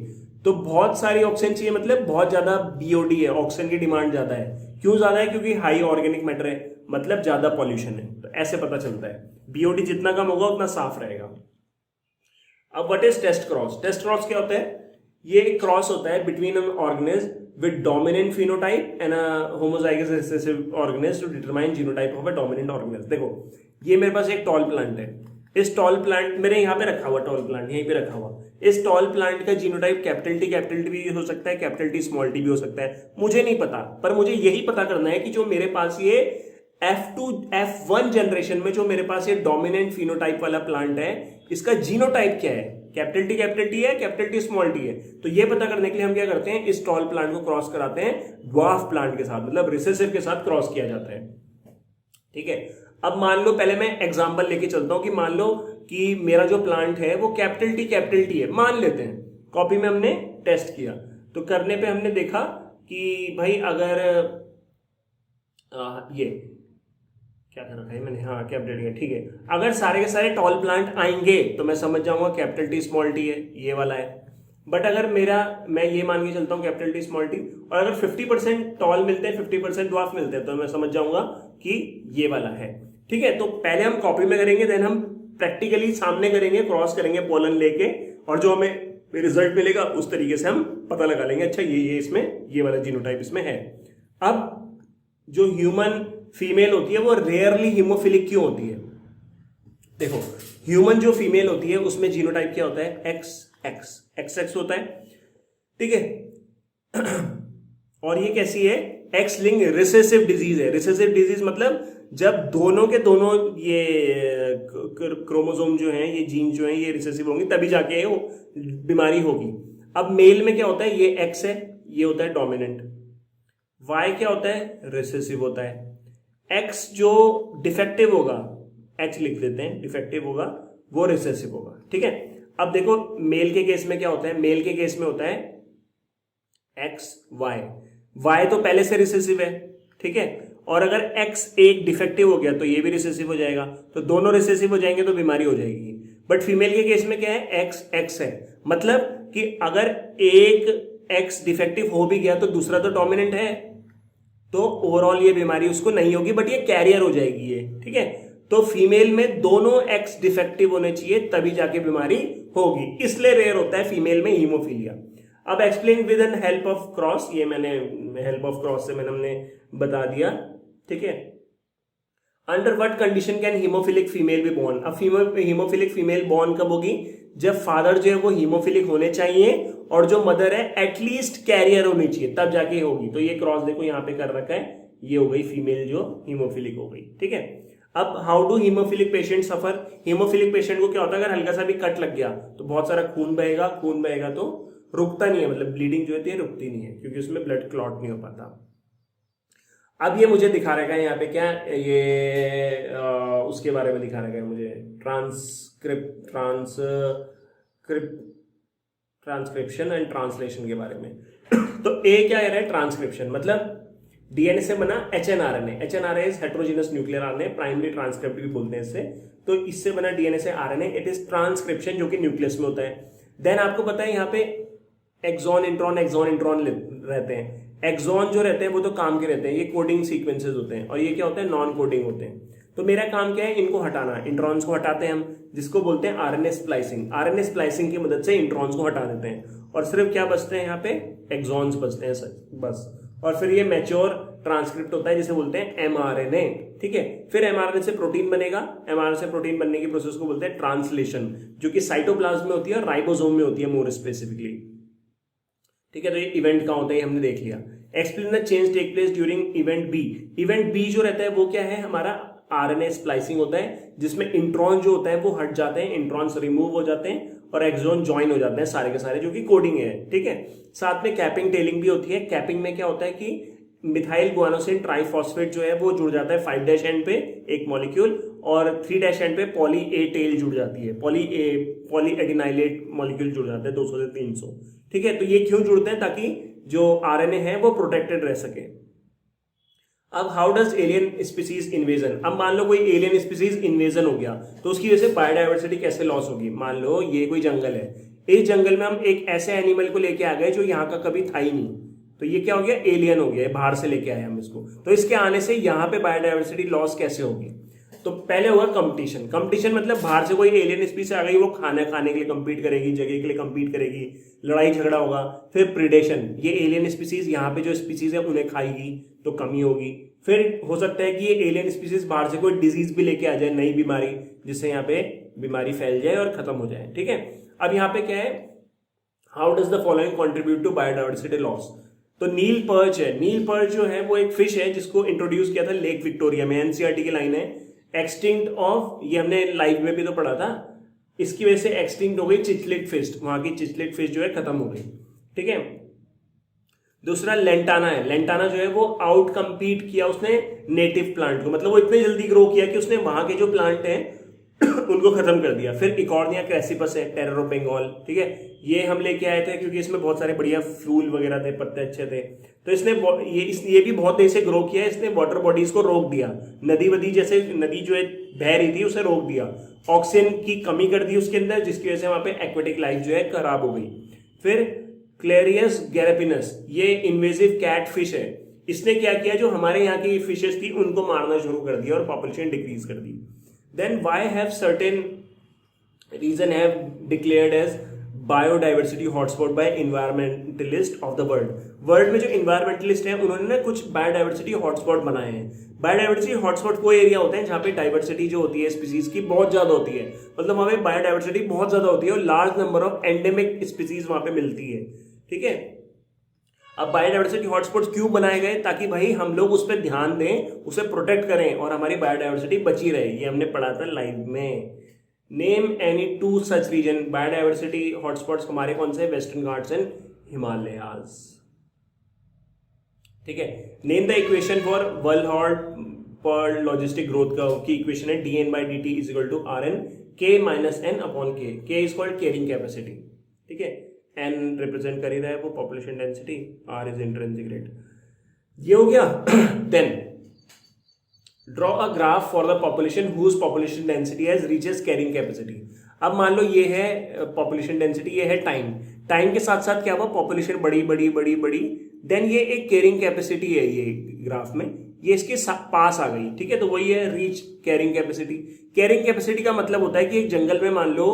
S1: तो बहुत सारी ऑक्सीजन चाहिए मतलब बहुत ज्यादा बीओडी है, ऑक्सीजन की डिमांड ज्यादा है। क्यों ज्यादा है, क्योंकि हाई ऑर्गेनिक मैटर है, मतलब ज्यादा पॉल्यूशन है। तो ऐसे पता चलता है बीओडी जितना कम होगा उतना साफ रहेगा। अब what is test cross. Test cross क्या होता है, ये क्रॉस होता है between an organism with dominant phenotype and a homozygous recessive organism to determine genotype of a dominant organism। देखो ये मेरे पास एक टॉल प्लांट है, इस टॉल प्लांट मेरे यहाँ पे रखा हुआ, टॉल प्लांट यहीं पे रखा हुआ, इस टॉल प्लांट का जीनोटाइप कैपिटल टी भी हो सकता है, कैपिटल टी स्मॉल टी भी हो सकता है, मुझे नहीं पता, पर मुझे यही पता करना है कि जो मेरे पास ये F2 F1 जनरेशन में जो मेरे पास ये डोमिनेंट फिनोटाइप वाला प्लांट है इसका जीनोटाइप क्या है, कैपिटल टी है, कैपिटल टी स्मॉल टी है। तो ये पता करने के लिए हम क्या करते हैं, इस टॉल प्लांट को क्रॉस कराते हैं ड्वार्फ प्लांट के साथ, मतलब रिसेसिव के साथ क्रॉस किया जाता है, ठीक है। अब मान लो, पहले मैं एग्जांपल लेके चलता हूं कि मान लो कि मेरा जो प्लांट है वो कैपिटल टी है, मान लेते हैं, कॉपी में हमने टेस्ट किया, तो करने पे हमने देखा कि भाई अगर ये क्या कर रखा है मैंने, हाँ कैपिटल टी है, ठीक है। अगर सारे के सारे टॉल प्लांट आएंगे तो मैं समझ जाऊंगा कैपिटल टी स्मॉल टी है, ये वाला है। बट अगर मैं ये मान के चलता हूँ कैपिटल टी स्मॉल टी, और अगर 50% टॉल मिलते हैं 50% ड्वार्फ मिलते हैं, तो मैं समझ जाऊंगा कि ये वाला है, ठीक है। तो पहले हम कॉपी में करेंगे, देन हम प्रैक्टिकली सामने करेंगे, क्रॉस करेंगे पोलन लेके, और जो हमें रिजल्ट मिलेगा उस तरीके से हम पता लगा लेंगे, अच्छा ये इसमें ये वाला जीनोटाइप इसमें है। अब जो ह्यूमन फीमेल होती है वो रेयरली हीमोफिलिक क्यों होती है, देखो ह्यूमन जो फीमेल होती है उसमें जीनोटाइप क्या होता है, XX होता है, ठीक है। और ये कैसी है, एक्स लिंक रिसेसिव डिजीज है। रिसेसिव डिजीज मतलब जब दोनों के दोनों ये क्रोमोसोम जो हैं, ये जीन जो हैं, ये रिसेसिव होंगे तभी जाके वो बीमारी होगी। अब मेल में क्या होता है, ये एक्स है, ये होता है डोमिनेंट, वाई क्या होता है, रिसेसिव होता है, एक्स जो डिफेक्टिव होगा, एच लिख देते हैं, डिफेक्टिव होगा वो रिसेसिव होगा। ठीक है, अब देखो मेल के केस में क्या होता है, मेल के केस में होता है एक्स वाई, वाई तो पहले से रिसेसिव है, ठीक है, और अगर एक्स एक डिफेक्टिव हो गया तो ये भी रिसेसिव हो जाएगा, तो दोनों रिसेसिव हो जाएंगे तो बीमारी हो जाएगी। बट फीमेल के केस में क्या है, एक्स एक्स है, मतलब कि अगर एक एक्स डिफेक्टिव हो भी गया तो दूसरा तो डोमिनेंट है, तो ओवरऑल ये बीमारी उसको नहीं होगी, बट ये कैरियर हो जाएगी ये। ठीक है, तो फीमेल में दोनों एक्स डिफेक्टिव होने चाहिए तभी जाके बीमारी होगी, इसलिए रेयर होता है फीमेल में हीमोफीलिया। अब explain with an help of cross, ये मैंने हेल्प ऑफ क्रॉस से हमने बता दिया। ठीक है, under what condition can haemophilic female be born, अब हीमोफिलिक फीमेल बोर्न कब होगी, जब फादर जो है वो हीमोफिलिक होने चाहिए और जो मदर है एटलीस्ट कैरियर होनी चाहिए, तब जाके होगी। तो ये क्रॉस देखो यहाँ पे कर रखा है, ये हो गई फीमेल जो हीमोफिलिक हो गई। ठीक है, अब how do haemophilic patient suffer, haemophilic patient को क्या होता है, अगर हल्का सा भी कट लग गया तो बहुत सारा खून बहेगा, खून बहेगा तो रुकता नहीं है, मतलब ब्लीडिंग जो होती है रुकती नहीं है, क्योंकि उसमें ब्लड क्लॉट नहीं हो पाता। अब ये मुझे दिखा रहेगा यहाँ पे क्या, ये उसके बारे में दिखा रहेगा मुझे, ट्रांसक्रिप्शन एंड ट्रांसलेशन के बारे में। तो ए क्या है, ट्रांसक्रिप्शन, मतलब डीएनए से बना hnRNA, hnRNA is heterogeneous nuclear RNA, primary transcript भी बोलते हैं इससे, तो इससे बना डीएनए से आरएनए, इट इज ट्रांसक्रिप्शन, जो कि न्यूक्लियस में होता है। देन आपको पता है यहाँ पे एक्सॉन इंट्रॉन रहते हैं, एक्सॉन जो रहते हैं वो तो काम के रहते हैं, ये कोडिंग सीक्वेंसेस होते हैं, और ये क्या होते हैं, नॉन कोडिंग होते हैं। तो मेरा काम क्या है, इनको हटाना, इंट्रॉन्स को हटाते हैं हम, जिसको बोलते हैं आरएनए स्प्लाइसिंग। आरएनए स्प्लाइसिंग की मदद से इंट्रॉन्स को हटा देते हैं, और सिर्फ क्या बचते हैं यहाँ पे, एक्सॉन्स बचते हैं बस, और फिर ये मैच्योर ट्रांसक्रिप्ट होता है जिसे बोलते हैं एमआरएनए। ठीक है, फिर एमआरएनए से प्रोटीन बनेगा, एमआरएनए से प्रोटीन बनने की प्रोसेस को बोलते हैं ट्रांसलेशन, जो कि साइटोप्लाज्म में होती है और राइबोसोम में होती है मोर स्पेसिफिकली। ठीक है, तो ये इवेंट कहाँ होता है हमने देख लिया। Explain the change take place during event B, event B जो रहता है वो क्या है, हमारा आरएनए स्प्लाइसिंग होता है, जिसमें इंट्रॉन जो होता है वो हट जाते हैं, इंट्रॉन्स रिमूव हो जाते हैं और एक्सॉन ज्वाइन हो जाते हैं सारे के सारे, जो कि कोडिंग है। ठीक है, साथ में कैपिंग टेलिंग भी होती है। कैपिंग में क्या होता है कि मिथाइल गुआनोसिन ट्राइफॉस्फेट जो है वो जुड़ जाता है 5' एंड पे एक मॉलिक्यूल, और 3' एंड पे पॉली ए टेल जुड़ जाती है, पॉली एडिनाइलेट मॉलिक्यूल जुड़ जाते हैं 200 से 300। ठीक है, तो ये क्यों जुड़ते हैं, ताकि जो आरएनए है वो प्रोटेक्टेड रह सके। अब how does alien species invasion, अब मान लो कोई एलियन स्पीसीज इन्वेजन हो गया तो उसकी वजह से बायोडाइवर्सिटी कैसे लॉस होगी। मान लो ये कोई जंगल है, इस जंगल में हम एक ऐसे एनिमल को लेके आ गए जो यहाँ का कभी था ही नहीं, तो ये क्या हो गया, एलियन हो गया, बाहर से लेके आए हम इसको, तो इसके आने से यहाँ पे बायोडाइवर्सिटी लॉस कैसे होगी। तो पहले होगा कंपटीशन, कंपटीशन मतलब बाहर से कोई एलियन स्पीसीज आ गई, वो खाने के लिए कंपीट करेगी, जगह के लिए कंपीट करेगी, लड़ाई झगड़ा होगा। फिर प्रिडेशन, ये एलियन स्पीसीज यहाँ पे जो स्पीसीज है उन्हें खाएगी तो कमी होगी। फिर हो सकता है कि ये एलियन स्पीसीज बाहर से कोई डिजीज भी लेके आ जाए, नई बीमारी, जिससे यहाँ पे बीमारी फैल जाए और खत्म हो जाए। ठीक है, अब यहाँ पे क्या है, how does the following contribute to biodiversity loss. तो नील पर्च है, नील पर्च जो है वो एक फिश है जिसको इंट्रोड्यूस किया था लेक विक्टोरिया में, एनसीईआरटी की लाइन है, एक्सटिंक्ट ऑफ, ये हमने लाइव में भी तो पढ़ा था, इसकी वजह से एक्सटिंक्ट हो गई चिचलेट फिश, वहां की चिचलेट फिश जो है खत्म हो गई। ठीक है, दूसरा लेंटाना है, लेंटाना जो है वो आउट कम्पीट किया उसने नेटिव प्लांट को, मतलब वो इतने जल्दी ग्रो किया कि उसने वहां के जो प्लांट हैं उनको खत्म कर दिया। फिर इकॉर्निया क्रेसिपस है, टेरर ऑफ बंगाल। ठीक है, ये हम लेके आए थे क्योंकि इसमें बहुत सारे बढ़िया फूल वगैरह थे, पत्ते अच्छे थे, तो इसने ये भी बहुत देर से ग्रो किया, इसने वाटर बॉडीज को रोक दिया, नदी जैसे नदी जो है बह रही थी उसे रोक दिया, ऑक्सीजन की कमी कर दी उसके अंदर, जिसकी वजह से वहां पे एक्वेटिक लाइफ जो है खराब हो गई। फिर क्लेरियस गैरेपिनस, ये इन्वेजिव कैट फिश है, इसने क्या किया, जो हमारे यहाँ की फिशेस थी उनको मारना शुरू कर दिया और पॉपुलेशन डिक्रीज कर दी। Then why have certain region have declared as biodiversity hotspot by environmentalist of the world में जो इन्वायरमेंटलिस्ट हैं उन्होंने ना कुछ बायोडाइवर्सिटी हॉटस्पॉट बनाए हैं। बायोडाइवर्सिटी हॉटस्पॉट वो एरिया होते हैं जहाँ पे डाइवर्सिटी जो होती है स्पीसीज की बहुत ज्यादा होती है, मतलब वहां पे बायोडाइवर्सिटी बहुत ज्यादा होती है और large number of endemic species वहां पे मिलती है। ठीक है, अब बायोडाइवर्सिटी हॉटस्पॉट्स क्यों बनाए गए, ताकि भाई हम लोग उस पर ध्यान दें, उसे प्रोटेक्ट करें और हमारी बायोडाइवर्सिटी बची रहे, ये हमने पढ़ा था लाइव में। Name any 2 such reason, biodiversity hotspots हमारे कौन से, वेस्टर्न घाट्स एंड हिमालयाज। ठीक है। Name the equation for world पर लॉजिस्टिक ग्रोथ की इक्वेशन है dN/dt is equal to Rn k minus n upon k is called carrying capacity, ठीक है। n रिप्रेजेंट कर ही रहा है वो population density, r is intrinsic rate, ये हो गया। Then draw a graph for the population whose population density has reaches carrying capacity. अब मान लो ये है पॉपुलेशन डेंसिटी, ये है टाइम के साथ साथ क्या हुआ, पॉपुलेशन बड़ी बड़ी बड़ी बड़ी, देन ये एक कैरिंग कैपेसिटी है ये ग्राफ में, ये इसके पास आ गई, ठीक है। तो वही है reach carrying capacity. Carrying capacity का मतलब होता है कि एक जंगल में मान लो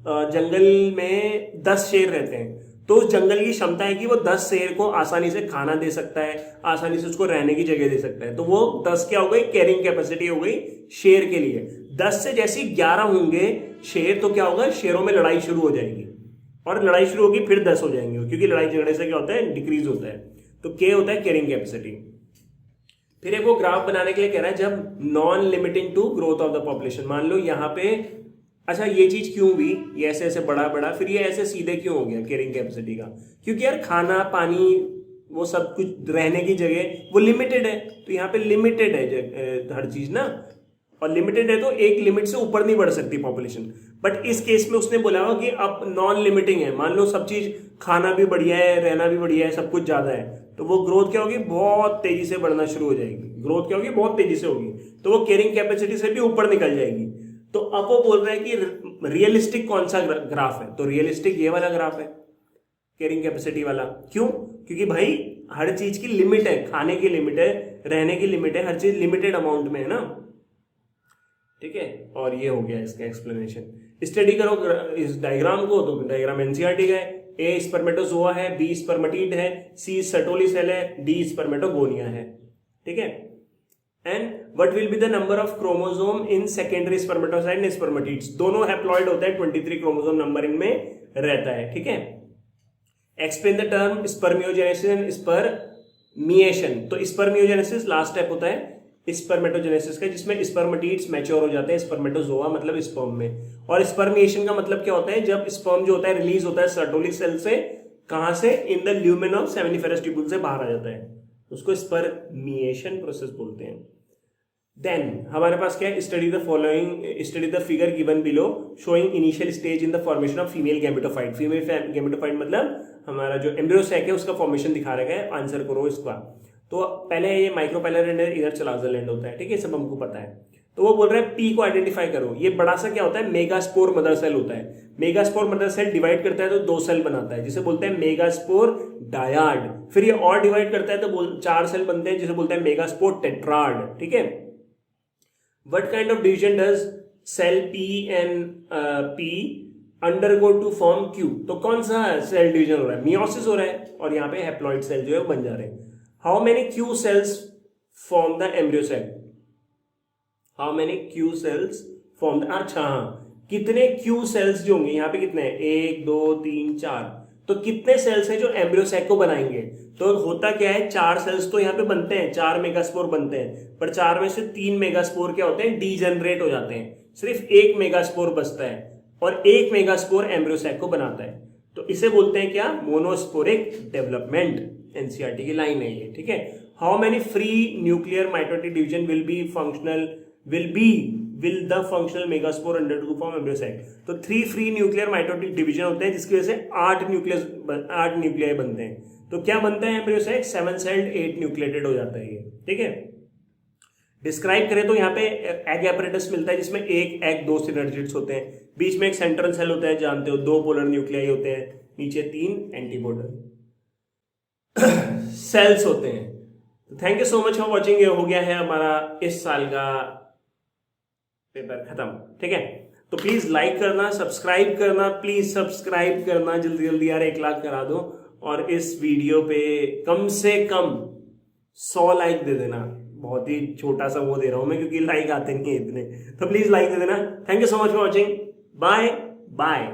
S1: जंगल में 10 शेर रहते हैं, तो उस जंगल की क्षमता है कि वो 10 शेर को आसानी से खाना दे सकता है, आसानी से उसको रहने की जगह दे सकता है। तो वो 10 क्या हो गई, कैरिंग कैपेसिटी हो गई शेर के लिए। 10 से जैसे 11 होंगे शेर, तो क्या होगा, शेरों में लड़ाई शुरू हो जाएगी, और लड़ाई शुरू होगी फिर 10 हो जाएंगे, क्योंकि लड़ाई झगड़े से क्या होता है, डिक्रीज होता है। तो के होता है कैरिंग कैपेसिटी। फिर एक वो ग्राफ बनाने के लिए कह रहा है जब non limiting to growth of the population. मान लो यहाँ पे, अच्छा ये चीज क्यों हुई, ये ऐसे ऐसे बड़ा बड़ा, फिर ये ऐसे सीधे क्यों हो गया कैरिंग कैपेसिटी का, क्योंकि यार खाना पानी वो सब कुछ रहने की जगह वो लिमिटेड है, तो यहाँ पे लिमिटेड है हर चीज ना, और लिमिटेड है तो एक लिमिट से ऊपर नहीं बढ़ सकती पॉपुलेशन। बट इस केस में उसने बोला कि अब नॉन लिमिटिंग है, मान लो सब चीज, खाना भी बढ़िया है, रहना भी बढ़िया है, सब कुछ ज्यादा है, तो वो ग्रोथ क्या होगी, बहुत तेजी से बढ़ना शुरू हो जाएगी। ग्रोथ क्या होगी, बहुत तेजी से होगी, तो वो कैरिंग कैपेसिटी से भी ऊपर निकल जाएगी। तो अब वो बोल रहा है कि रियलिस्टिक कौन सा ग्राफ है, तो रियलिस्टिक ये वाला ग्राफ है, कैरिंग कैपेसिटी वाला। क्यों, क्योंकि भाई हर चीज की लिमिट है, खाने की लिमिट है, रहने की लिमिट है, हर चीज लिमिटेड अमाउंट में है ना, ठीक है। और ये हो गया इसका एक्सप्लेनेशन। स्टडी करो इस डायग्राम को, तो डायग्राम एनसीईआरटी का है। ए स्पर्मेटोजोआ है, बी स्पर्मेटिड है, सी सर्टोली सेल है, डी स्पर्मेटोगोनिया है, ठीक है। And what will be the number of chromosome in secondary spermatocyte and spermatids, दोनों हैप्लॉइड होता है, 23 क्रोमोसोम नंबर इनमें रहता है, ठीक है। Explain the term spermiogenesis and spermiation, तो स्पर्मियोजेनेसिस लास्ट स्टेप होता है स्पर्मेटोजेनेसिस का, जिसमें स्पर्मेटिड्स मैच्योर हो जाते हैं, स्पर्मेटोजोआ मतलब स्पर्म में, और स्पर्मिएशन का मतलब क्या होता है, जब स्पर्म जो होता है रिलीज होता है सर्टोली सेल से, कहां से, in the lumen of seminiferous tubule से बाहर आ जाता है, उसको स्पर्मिएशन प्रोसेस बोलते हैं। देन हमारे पास क्या है, study the following, study the figure given below showing initial stage in the formation of female gametophyte. Female gametophyte मतलब हमारा जो एम्ब्रियो सैक है उसका फॉर्मेशन दिखा रखा है, आंसर करो इसका। तो पहले ये माइक्रोपेलर एंड इधर चलाजल एंड होता है, ठीक है, सब हमको पता है। तो वो बोल रहा है पी को आइडेंटिफाई करो। ये बड़ा सा क्या होता है, मेगास्पोर मदर सेल होता है। मेगास्पोर मदर सेल डिवाइड करता है तो 2 सेल बनाता है, जिसे बोलते हैं मेगास्पोर डायाड। फिर ये और डिवाइड करता है तो 4 सेल बनते हैं, जिसे बोलते हैं मेगास्पोर टेट्राड, ठीक है। What kind of division does cell P and P undergo to form Q, तो कौन सा सेल डिवीजन हो रहा है, मियोसिस हो रहा है, और यहाँ पे हैप्लॉइड सेल जो है बन जा रहे हैं। How many Q cells form the embryo cell, how many Q cells form the, अच्छा हाँ, कितने क्यू सेल्स जो होंगे यहाँ पे, कितने हैं, 1 2 3 4, तो कितने सेल्स हैं जो एम्ब्रियो सैक को बनाएंगे। तो होता क्या है, 4 सेल्स तो यहाँ पे बनते हैं, 4 मेगास्पोर बनते हैं, पर 4 में से 3 मेगास्पोर क्या होते हैं, डीजनरेट हो जाते हैं, सिर्फ 1 मेगास्पोर बचता है, और 1 मेगास्पोर एम्ब्रियो सैक को बनाता है। तो इसे बोलते हैं क्या, मोनोस्पोरिक डेवलपमेंट। एनसीईआरटी की लाइन है ये, ठीक है। How many free nuclear mitotic division will the functional megaspore undergo form embryo sac, तो 3 फ्री न्यूक्लियर माइटोटिक डिवीजन होते हैं, जिसकी वजह से 8 न्यूक्लियाई बनते हैं। तो क्या बनता है एम्ब्रियो सैक, 7 सेल्ड 8 न्यूक्लिएटेड हो जाता है ये, ठीक है। डिस्क्राइब करें तो यहाँ पे एग एपरेटस मिलता है, जिसमें एक एग 2 सिनर्जिड्स होते हैं, बीच में एक सेंट्रल सेल होता है, जानते हो, 2 पोलर न्यूक्लियाई होते हैं, नीचे 3 एंटीपोडल सेल्स होते हैं। तो thank you so much for watching. ये हो गया है हमारा इस साल का पेपर खत्म, ठीक है। तो प्लीज लाइक करना, सब्सक्राइब करना, प्लीज सब्सक्राइब करना जल्दी जल्दी यार, 1 लाख करा दो, और इस वीडियो पे कम से कम 100 लाइक दे देना। बहुत ही छोटा सा वो दे रहा हूं मैं, क्योंकि लाइक आते नहीं है इतने, तो प्लीज लाइक दे देना। Thank you so much for watching, bye bye.